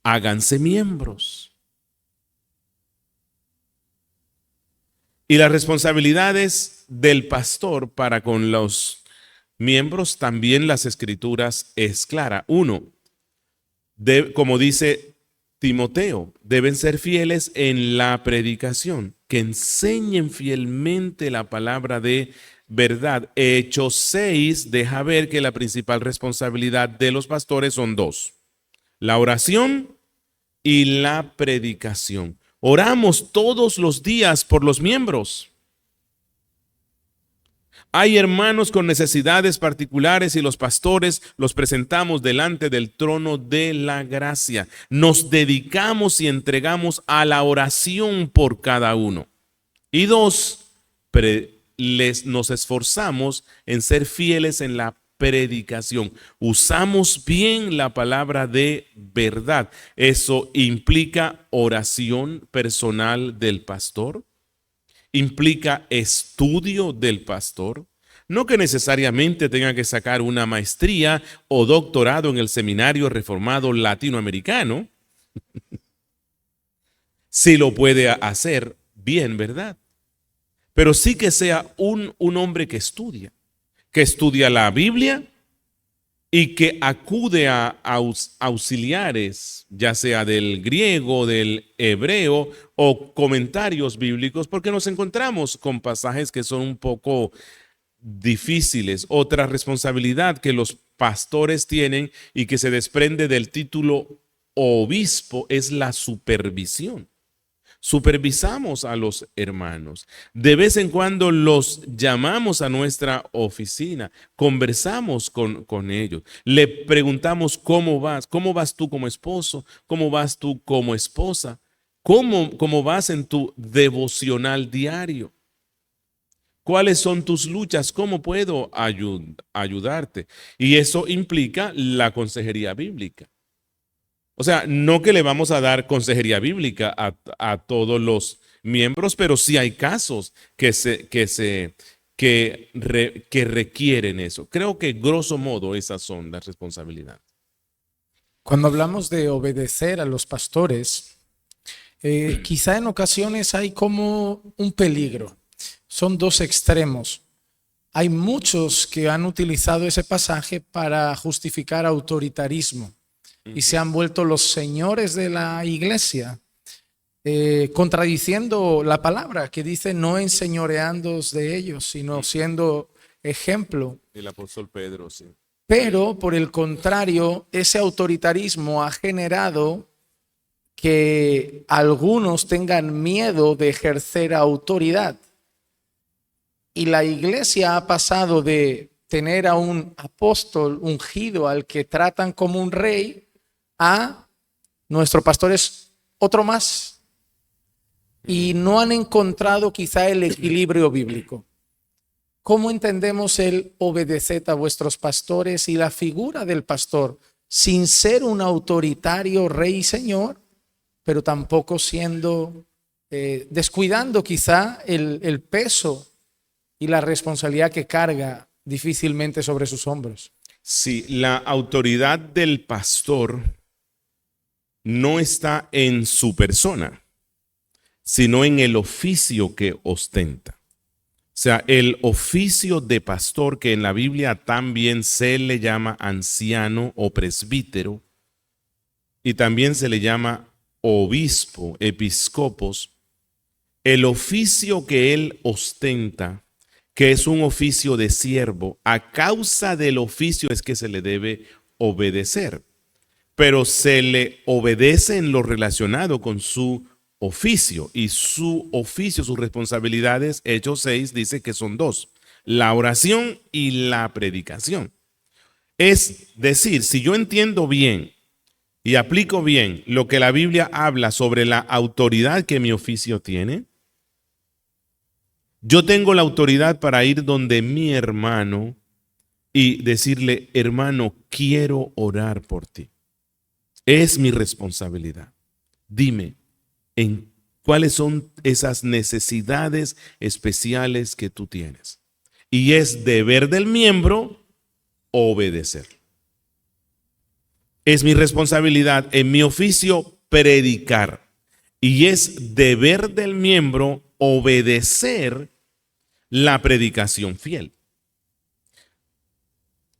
háganse miembros. Y las responsabilidades del pastor para con los miembros, también las escrituras es clara. Uno, como dice Timoteo, deben ser fieles en la predicación, que enseñen fielmente la palabra de verdad. Hechos 6 deja ver que la principal responsabilidad de los pastores son dos: la oración y la predicación. Oramos todos los días por los miembros. Hay hermanos con necesidades particulares y los pastores los presentamos delante del trono de la gracia. Nos dedicamos y entregamos a la oración por cada uno. Y dos, nos esforzamos en ser fieles en la predicación. Usamos bien la palabra de verdad. Eso implica oración personal del pastor. Implica estudio del pastor. No que necesariamente tenga que sacar una maestría o doctorado en el Seminario Reformado Latinoamericano. Sí lo puede hacer bien, ¿verdad? Pero sí que sea un hombre que estudia la Biblia y que acude a auxiliares, ya sea del griego, del hebreo o comentarios bíblicos, porque nos encontramos con pasajes que son un poco difíciles. Otra responsabilidad que los pastores tienen y que se desprende del título obispo es la supervisión. Supervisamos a los hermanos. De vez en cuando los llamamos a nuestra oficina, conversamos con ellos, le preguntamos cómo vas tú como esposo, cómo vas tú como esposa, cómo vas en tu devocional diario, cuáles son tus luchas, cómo puedo ayudarte. Y eso implica la consejería bíblica. O sea, no que le vamos a dar consejería bíblica a todos los miembros, pero sí hay casos que requieren eso. Creo que grosso modo esas son las responsabilidades. Cuando hablamos de obedecer a los pastores, quizá en ocasiones hay como un peligro. Son dos extremos. Hay muchos que han utilizado ese pasaje para justificar autoritarismo. Y se han vuelto los señores de la iglesia, contradiciendo la palabra que dice no enseñoreándoos de ellos, sino siendo ejemplo. El apóstol Pedro, sí. Pero por el contrario, ese autoritarismo ha generado que algunos tengan miedo de ejercer autoridad. Y la iglesia ha pasado de tener a un apóstol ungido al que tratan como un rey a nuestro pastor es otro más. Y no han encontrado quizá el equilibrio bíblico. ¿Cómo entendemos el obedeced a vuestros pastores y la figura del pastor sin ser un autoritario rey y señor, pero tampoco siendo, descuidando quizá el peso y la responsabilidad que carga difícilmente sobre sus hombros? Sí, la autoridad del pastor no está en su persona, sino en el oficio que ostenta. O sea, el oficio de pastor, que en la Biblia también se le llama anciano o presbítero, y también se le llama obispo, episcopos, el oficio que él ostenta, que es un oficio de siervo, a causa del oficio es que se le debe obedecer, pero se le obedece en lo relacionado con su oficio, y su oficio, sus responsabilidades, Hechos 6 dice que son dos: la oración y la predicación. Es decir, si yo entiendo bien y aplico bien lo que la Biblia habla sobre la autoridad que mi oficio tiene, yo tengo la autoridad para ir donde mi hermano y decirle: hermano, quiero orar por ti. Es mi responsabilidad. Dime, ¿en cuáles son esas necesidades especiales que tú tienes? Y es deber del miembro obedecer. Es mi responsabilidad en mi oficio predicar. Y es deber del miembro obedecer la predicación fiel.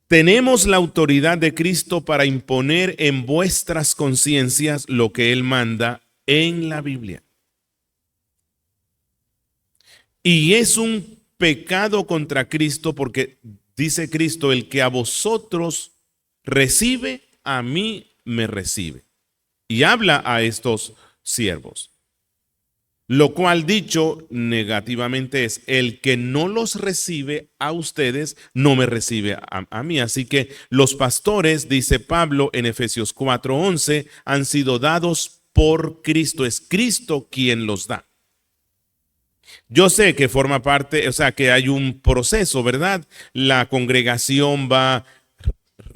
Tenemos la autoridad de Cristo para imponer en vuestras conciencias lo que Él manda en la Biblia. Y es un pecado contra Cristo, porque dice Cristo: el que a vosotros recibe, a mí me recibe. Y habla a estos siervos. Lo cual, dicho negativamente, es: el que no los recibe a ustedes, no me recibe a mí. Así que los pastores, dice Pablo en Efesios 4:11, han sido dados por Cristo. Es Cristo quien los da. Yo sé que forma parte, o sea, que hay un proceso, ¿verdad? La congregación va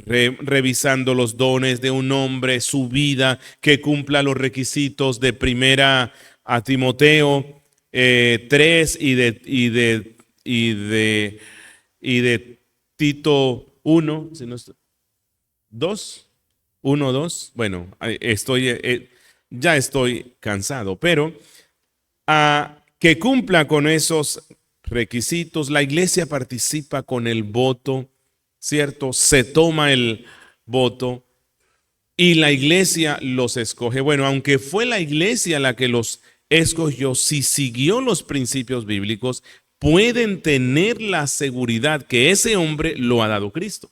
revisando los dones de un hombre, su vida, que cumpla los requisitos de primera a Timoteo 3 y de Tito 1, si no es 2, 1, 2. Bueno, ya estoy cansado, pero que cumpla con esos requisitos. La iglesia participa con el voto, ¿cierto? Se toma el voto y la iglesia los escoge. Bueno, aunque fue la iglesia la que los escogió, si siguió los principios bíblicos, pueden tener la seguridad que ese hombre lo ha dado Cristo.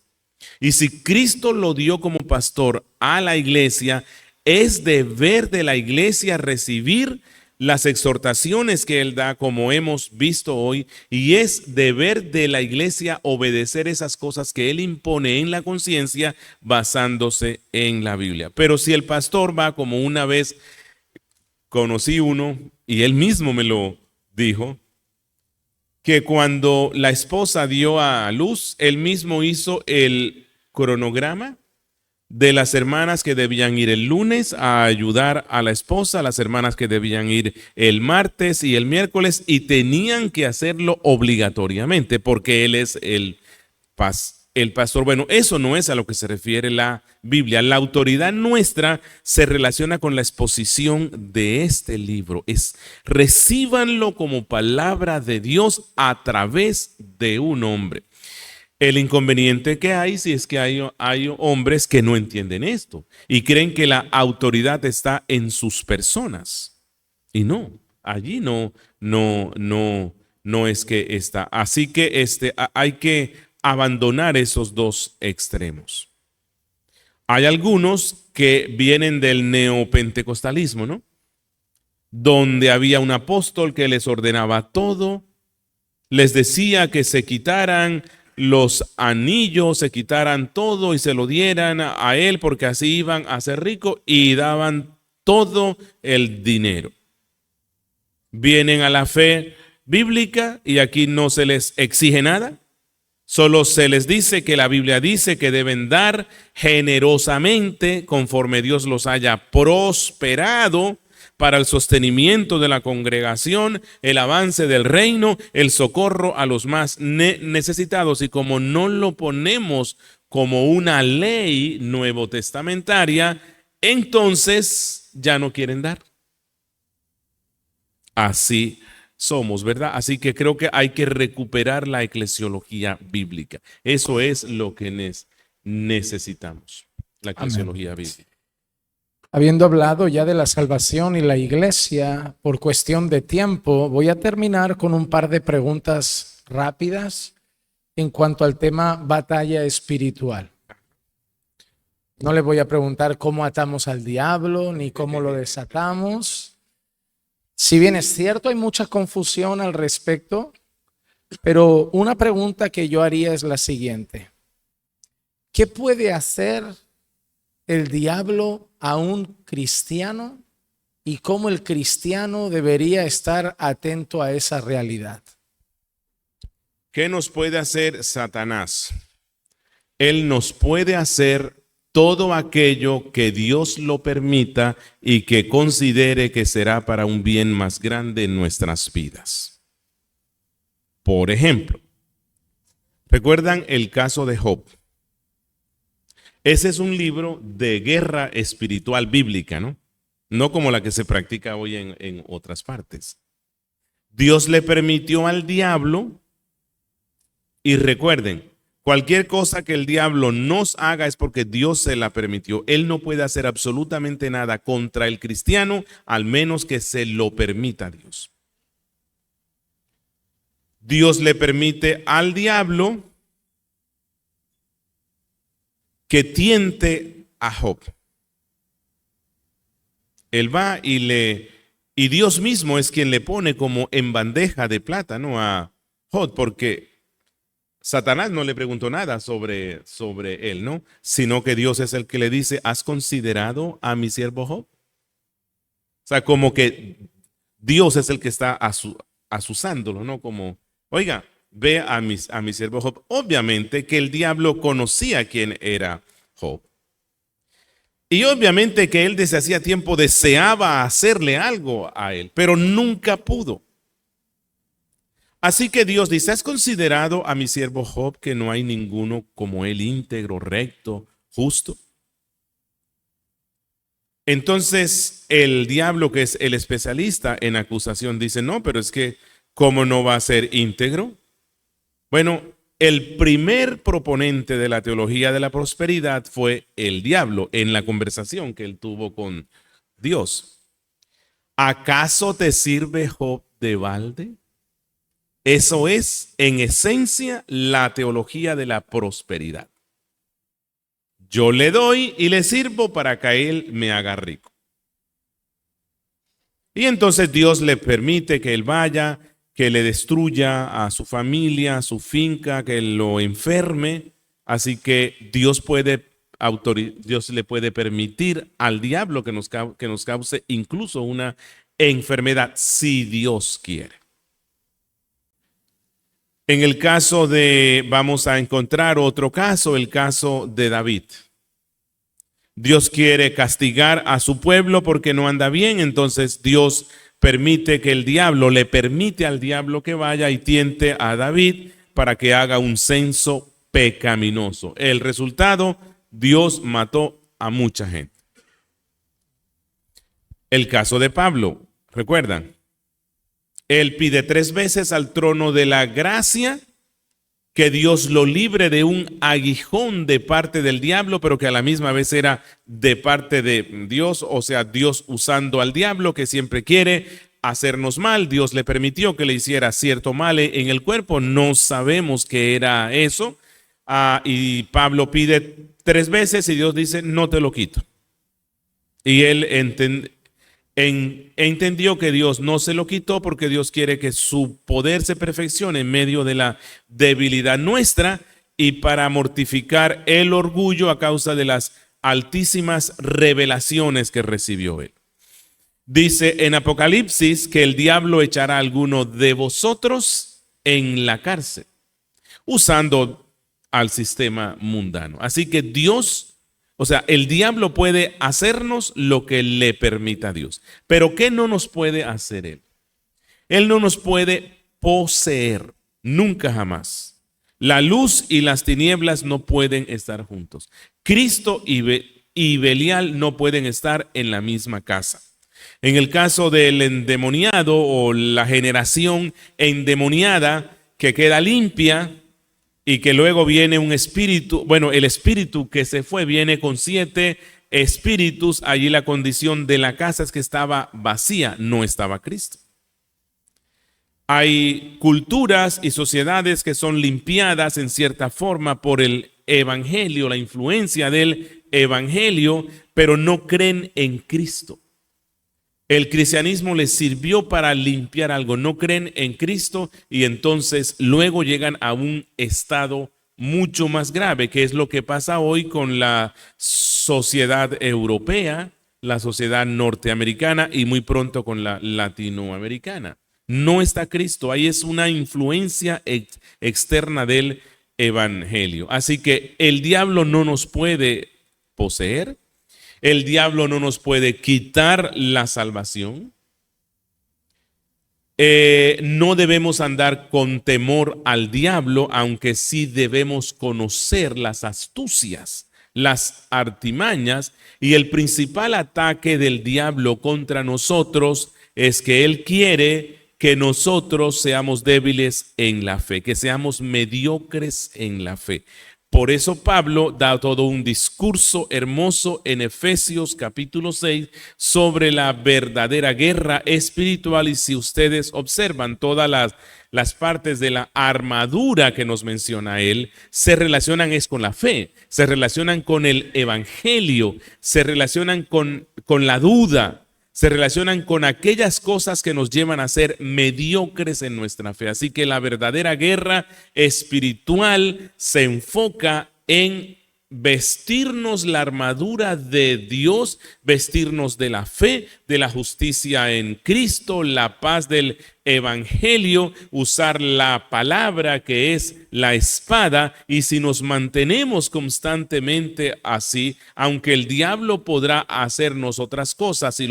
Y si Cristo lo dio como pastor a la iglesia, es deber de la iglesia recibir las exhortaciones que él da, como hemos visto hoy, y es deber de la iglesia obedecer esas cosas que él impone en la conciencia basándose en la Biblia. Pero si el pastor va, como una vez conocí uno y él mismo me lo dijo, que cuando la esposa dio a luz, él mismo hizo el cronograma de las hermanas que debían ir el lunes a ayudar a la esposa, las hermanas que debían ir el martes y el miércoles, y tenían que hacerlo obligatoriamente porque él es el pastor. Bueno, eso no es a lo que se refiere la Biblia. La autoridad nuestra se relaciona con la exposición de este libro. Recíbanlo como palabra de Dios a través de un hombre. El inconveniente que hay, si es que hay hombres que no entienden esto y creen que la autoridad está en sus personas. Y no, allí no es que está. Así que hay que abandonar esos dos extremos. Hay algunos que vienen del neopentecostalismo, ¿no? Donde había un apóstol que les ordenaba todo, les decía que se quitaran los anillos, se quitaran todo y se lo dieran a él porque así iban a ser ricos y daban todo el dinero. Vienen a la fe bíblica y aquí no se les exige nada. Solo se les dice que la Biblia dice que deben dar generosamente conforme Dios los haya prosperado para el sostenimiento de la congregación, el avance del reino, el socorro a los más necesitados. Y como no lo ponemos como una ley nuevo testamentaria, entonces ya no quieren dar. Así somos, ¿verdad? Así que creo que hay que recuperar la eclesiología bíblica. Eso es lo que necesitamos, la eclesiología bíblica. Habiendo hablado ya de la salvación y la iglesia, por cuestión de tiempo, voy a terminar con un par de preguntas rápidas en cuanto al tema batalla espiritual. No le voy a preguntar cómo atamos al diablo ni cómo lo desatamos. Si bien es cierto, hay mucha confusión al respecto, pero una pregunta que yo haría es la siguiente. ¿Qué puede hacer el diablo a un cristiano y cómo el cristiano debería estar atento a esa realidad? ¿Qué nos puede hacer Satanás? Él nos puede hacer todo aquello que Dios lo permita y que considere que será para un bien más grande en nuestras vidas. Por ejemplo, ¿recuerdan el caso de Job? Ese es un libro de guerra espiritual bíblica, ¿no? No como la que se practica hoy en otras partes. Dios le permitió al diablo, y recuerden, cualquier cosa que el diablo nos haga es porque Dios se la permitió. Él no puede hacer absolutamente nada contra el cristiano, al menos que se lo permita Dios. Dios le permite al diablo que tiente a Job. Él va y Dios mismo es quien le pone como en bandeja de plata, ¿no?, a Job, porque Satanás no le preguntó nada sobre él, ¿no? Sino que Dios es el que le dice, ¿has considerado a mi siervo Job? O sea, como que Dios es el que está asusándolo, ¿no? Como, oiga, ve a mi siervo Job. Obviamente que el diablo conocía quién era Job. Y obviamente que él desde hacía tiempo deseaba hacerle algo a él, pero nunca pudo. Así que Dios dice, ¿has considerado a mi siervo Job, que no hay ninguno como él, íntegro, recto, justo? Entonces el diablo, que es el especialista en acusación, dice, no, pero es que ¿cómo no va a ser íntegro? Bueno, el primer proponente de la teología de la prosperidad fue el diablo en la conversación que él tuvo con Dios. ¿Acaso te sirve Job de balde? Eso es, en esencia, la teología de la prosperidad. Yo le doy y le sirvo para que él me haga rico. Y entonces Dios le permite que él vaya, que le destruya a su familia, a su finca, que lo enferme. Así que Dios le puede permitir al diablo que nos cause incluso una enfermedad, si Dios quiere. En el caso vamos a encontrar otro caso, el caso de David. Dios quiere castigar a su pueblo porque no anda bien, entonces Dios permite que el diablo, le permite al diablo que vaya y tiente a David para que haga un censo pecaminoso. El resultado, Dios mató a mucha gente. El caso de Pablo, ¿recuerdan? Él pide 3 veces al trono de la gracia que Dios lo libre de un aguijón de parte del diablo, pero que a la misma vez era de parte de Dios, o sea, Dios usando al diablo que siempre quiere hacernos mal. Dios le permitió que le hiciera cierto mal en el cuerpo, no sabemos qué era eso, y Pablo pide 3 veces y Dios dice, no te lo quito. Y él entendió que Dios no se lo quitó porque Dios quiere que su poder se perfeccione en medio de la debilidad nuestra y para mortificar el orgullo a causa de las altísimas revelaciones que recibió él. Dice en Apocalipsis que el diablo echará a alguno de vosotros en la cárcel, usando al sistema mundano. Así que Dios, o sea, el diablo puede hacernos lo que le permita a Dios. Pero ¿qué no nos puede hacer él? Él no nos puede poseer, nunca jamás. La luz y las tinieblas no pueden estar juntos. Cristo y Belial no pueden estar en la misma casa. En el caso del endemoniado o la generación endemoniada que queda limpia y que luego viene un espíritu, bueno, el espíritu que se fue viene con 7 espíritus, allí la condición de la casa es que estaba vacía, no estaba Cristo. Hay culturas y sociedades que son limpiadas en cierta forma por el evangelio, la influencia del evangelio, pero no creen en Cristo. El cristianismo les sirvió para limpiar algo, no creen en Cristo y entonces luego llegan a un estado mucho más grave, que es lo que pasa hoy con la sociedad europea, la sociedad norteamericana y muy pronto con la latinoamericana. No está Cristo, ahí es una influencia externa del evangelio. Así que el diablo no nos puede poseer. El diablo no nos puede quitar la salvación. No debemos andar con temor al diablo, aunque sí debemos conocer las astucias, las artimañas, y el principal ataque del diablo contra nosotros es que él quiere que nosotros seamos débiles en la fe, que seamos mediocres en la fe. Por eso Pablo da todo un discurso hermoso en Efesios capítulo 6 sobre la verdadera guerra espiritual, y si ustedes observan todas las partes de la armadura que nos menciona él, se relacionan es con la fe, se relacionan con el evangelio, se relacionan con la duda, se relacionan con aquellas cosas que nos llevan a ser mediocres en nuestra fe. Así que la verdadera guerra espiritual se enfoca en vestirnos la armadura de Dios, vestirnos de la fe, de la justicia en Cristo, la paz del evangelio, usar la palabra que es la espada. Y si nos mantenemos constantemente así, aunque el diablo podrá hacernos otras cosas, si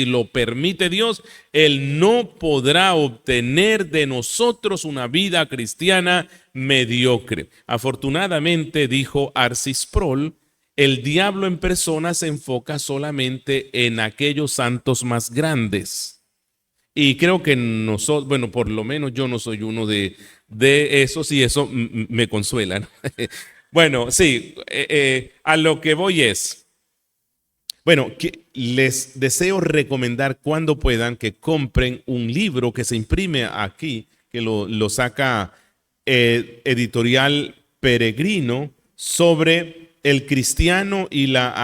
lo permite Dios, él no podrá obtener de nosotros una vida cristiana mediocre. Afortunadamente, dijo Arcis Sproul, el diablo en persona se enfoca solamente en aquellos santos más grandes. Y creo que nosotros, bueno, por lo menos yo no soy uno de esos, y eso me consuela, ¿no? Bueno, sí, a lo que voy es, bueno, les deseo recomendar cuando puedan que compren un libro que se imprime aquí, que lo saca Editorial Peregrino, sobre el cristiano y la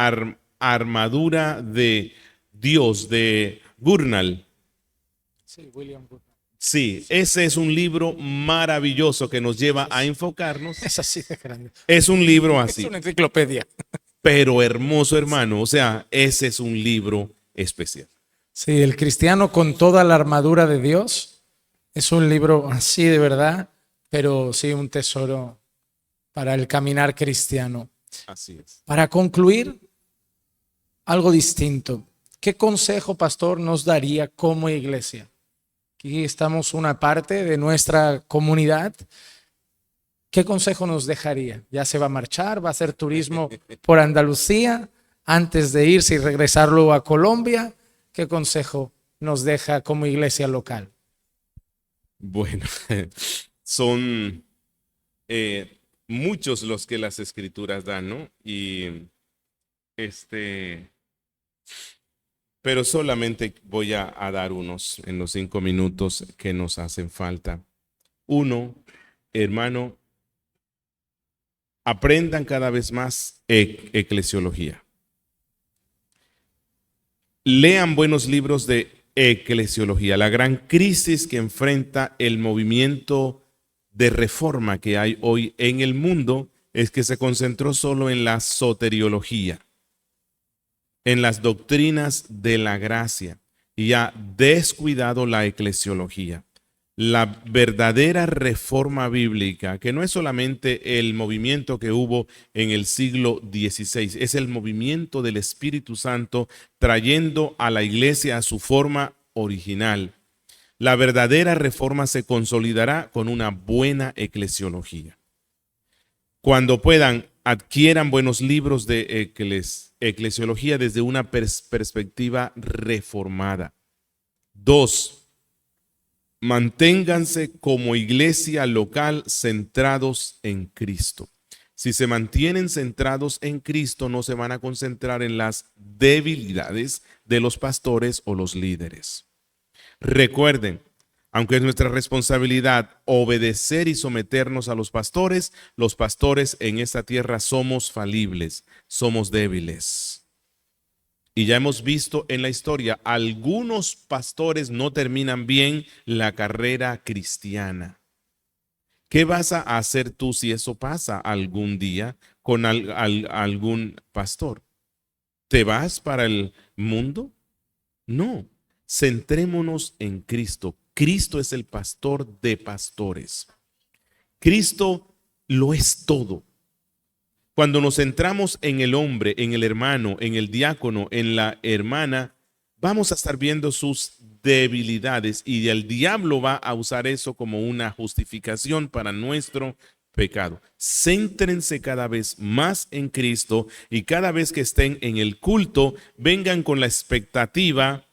armadura de Dios, de Gurnall. Sí, William Booth. Sí, ese es un libro maravilloso que nos lleva a enfocarnos. Es así de grande. Es un libro Es así, una enciclopedia. pero hermoso, hermano. O sea, ese es un libro especial. Sí, el cristiano con toda la armadura de Dios es un libro así de verdad, pero sí un tesoro para el caminar cristiano. Así es. Para concluir, algo distinto. ¿Qué consejo, pastor, nos daría como iglesia? Aquí estamos una parte de nuestra comunidad. ¿Qué consejo nos dejaría? ¿Ya se va a marchar? ¿Va a hacer turismo por Andalucía antes de irse y regresarlo a Colombia? ¿Qué consejo nos deja como iglesia local? Bueno, son muchos los que las escrituras dan, ¿no? Y pero solamente voy a dar unos en los 5 minutos que nos hacen falta. Uno, hermano, aprendan cada vez más eclesiología. Lean buenos libros de eclesiología. La gran crisis que enfrenta el movimiento de reforma que hay hoy en el mundo es que se concentró solo en la soteriología, en las doctrinas de la gracia, y ha descuidado la eclesiología. La verdadera reforma bíblica, que no es solamente el movimiento que hubo en el siglo XVI, es el movimiento del Espíritu Santo trayendo a la iglesia a su forma original. La verdadera reforma se consolidará con una buena eclesiología. Cuando puedan, adquieran buenos libros de eclesiología desde una perspectiva reformada. 2. Manténganse como iglesia local centrados en Cristo. Si se mantienen centrados en Cristo, no se van a concentrar en las debilidades de los pastores o los líderes. Recuerden, aunque es nuestra responsabilidad obedecer y someternos a los pastores en esta tierra somos falibles, somos débiles. Y ya hemos visto en la historia, algunos pastores no terminan bien la carrera cristiana. ¿Qué vas a hacer tú si eso pasa algún día con algún pastor? ¿Te vas para el mundo? No, centrémonos en Cristo. Cristo es el pastor de pastores. Cristo lo es todo. Cuando nos centramos en el hombre, en el hermano, en el diácono, en la hermana, vamos a estar viendo sus debilidades y el diablo va a usar eso como una justificación para nuestro pecado. Céntrense cada vez más en Cristo y cada vez que estén en el culto, vengan con la expectativa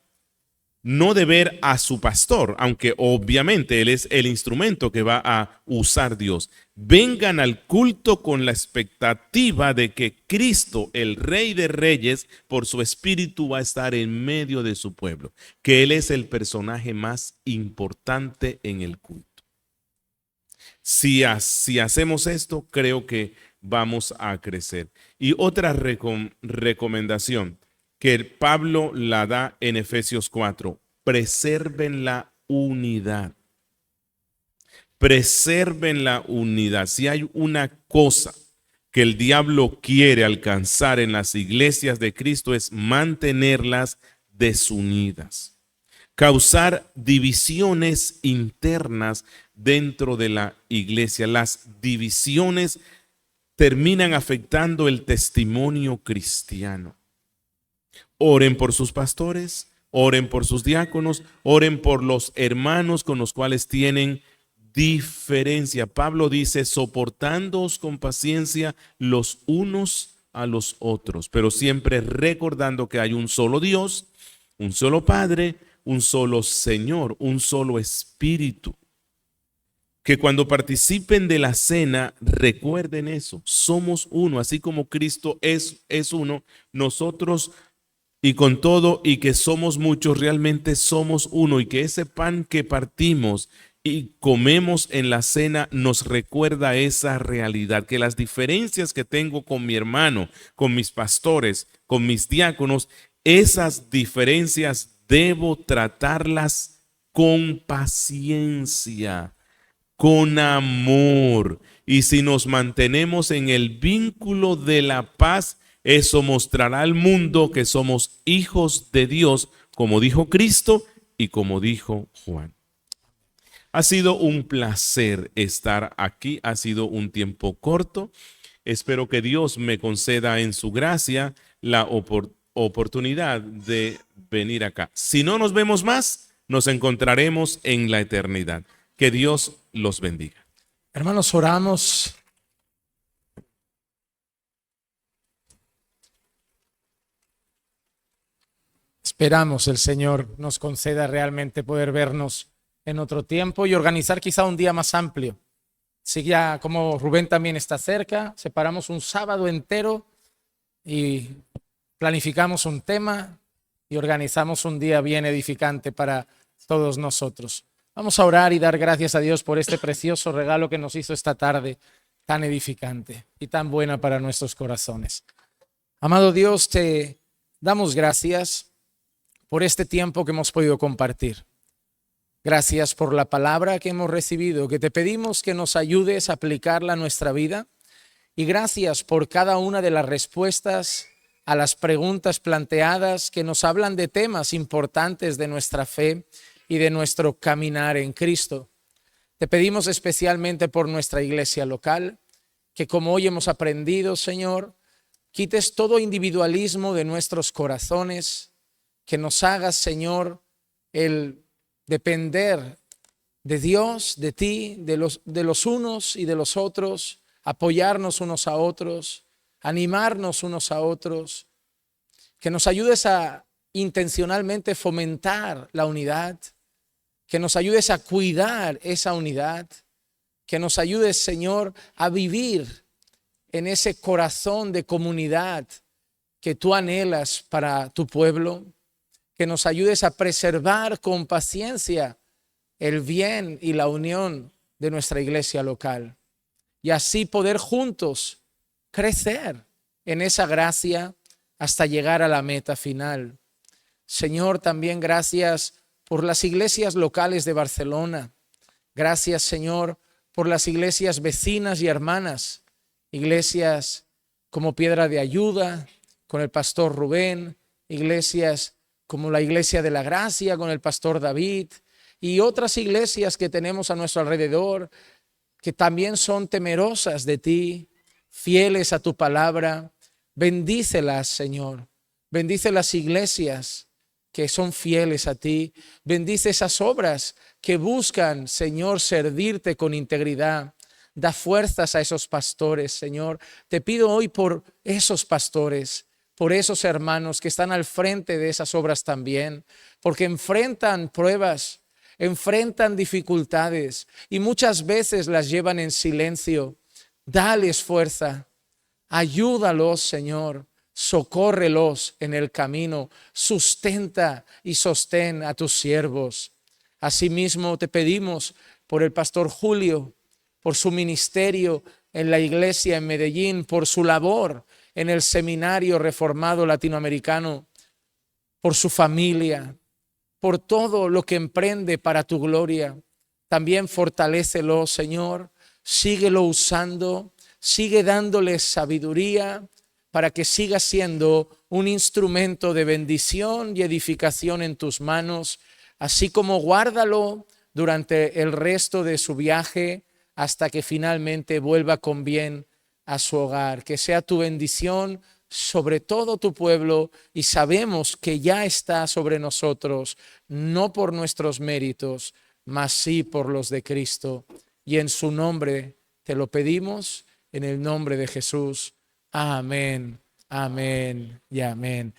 no de ver a su pastor, aunque obviamente él es el instrumento que va a usar Dios. Vengan al culto con la expectativa de que Cristo, el Rey de Reyes, por su Espíritu va a estar en medio de su pueblo, que Él es el personaje más importante en el culto. Si hacemos esto, creo que vamos a crecer. Y otra recomendación que Pablo la da en Efesios 4, preserven la unidad. Preserven la unidad. Si hay una cosa que el diablo quiere alcanzar en las iglesias de Cristo es mantenerlas desunidas, causar divisiones internas dentro de la iglesia. Las divisiones terminan afectando el testimonio cristiano. Oren por sus pastores, oren por sus diáconos, oren por los hermanos con los cuales tienen diferencia. Pablo dice, soportándoos con paciencia los unos a los otros, pero siempre recordando que hay un solo Dios, un solo Padre, un solo Señor, un solo Espíritu. Que cuando participen de la cena, recuerden eso, somos uno, así como Cristo es uno, nosotros y con todo y que somos muchos, realmente somos uno, y que ese pan que partimos y comemos en la cena nos recuerda esa realidad, que las diferencias que tengo con mi hermano, con mis pastores, con mis diáconos, esas diferencias debo tratarlas con paciencia, con amor. Y si nos mantenemos en el vínculo de la paz, eso mostrará al mundo que somos hijos de Dios, como dijo Cristo y como dijo Juan. Ha sido un placer estar aquí, ha sido un tiempo corto. Espero que Dios me conceda en su gracia la oportunidad de venir acá. Si no nos vemos más, nos encontraremos en la eternidad. Que Dios los bendiga. Hermanos, oramos. Esperamos el Señor nos conceda realmente poder vernos en otro tiempo y organizar quizá un día más amplio. Si ya como Rubén también está cerca, separamos un sábado entero y planificamos un tema y organizamos un día bien edificante para todos nosotros. Vamos a orar y dar gracias a Dios por este precioso regalo que nos hizo esta tarde, tan edificante y tan buena para nuestros corazones. Amado Dios, te damos gracias por este tiempo que hemos podido compartir. Gracias por la palabra que hemos recibido, que te pedimos que nos ayudes a aplicarla a nuestra vida. Y gracias por cada una de las respuestas a las preguntas planteadas que nos hablan de temas importantes de nuestra fe y de nuestro caminar en Cristo. Te pedimos especialmente por nuestra iglesia local, que como hoy hemos aprendido, Señor, quites todo individualismo de nuestros corazones, que nos hagas, Señor, el depender de Dios, de ti, de los unos y de los otros, apoyarnos unos a otros, animarnos unos a otros, que nos ayudes a intencionalmente fomentar la unidad, que nos ayudes a cuidar esa unidad, que nos ayudes, Señor, a vivir en ese corazón de comunidad que tú anhelas para tu pueblo, que nos ayudes a preservar con paciencia el bien y la unión de nuestra iglesia local y así poder juntos crecer en esa gracia hasta llegar a la meta final. Señor, también gracias por las iglesias locales de Barcelona. Gracias, Señor, por las iglesias vecinas y hermanas, iglesias como Piedra de Ayuda, con el pastor Rubén, iglesias como la Iglesia de la Gracia, con el pastor David, y otras iglesias que tenemos a nuestro alrededor, que también son temerosas de ti, fieles a tu palabra. Bendícelas, Señor. Bendice las iglesias que son fieles a ti. Bendice esas obras que buscan, Señor, servirte con integridad. Da fuerzas a esos pastores, Señor. Te pido hoy por esos pastores, por esos hermanos que están al frente de esas obras también, porque enfrentan pruebas, enfrentan dificultades y muchas veces las llevan en silencio. Dales fuerza, ayúdalos, Señor, socórrelos en el camino, sustenta y sostén a tus siervos. Asimismo te pedimos por el pastor Julio, por su ministerio en la iglesia en Medellín, por su labor en el Seminario Reformado Latinoamericano, por su familia, por todo lo que emprende para tu gloria. También fortalécelo, Señor, síguelo usando, sigue dándole sabiduría para que siga siendo un instrumento de bendición y edificación en tus manos, así como guárdalo durante el resto de su viaje hasta que finalmente vuelva con bien a su hogar. Que sea tu bendición sobre todo tu pueblo, y sabemos que ya está sobre nosotros, no por nuestros méritos, mas sí por los de Cristo. Y en su nombre te lo pedimos, en el nombre de Jesús. Amén, amén y amén.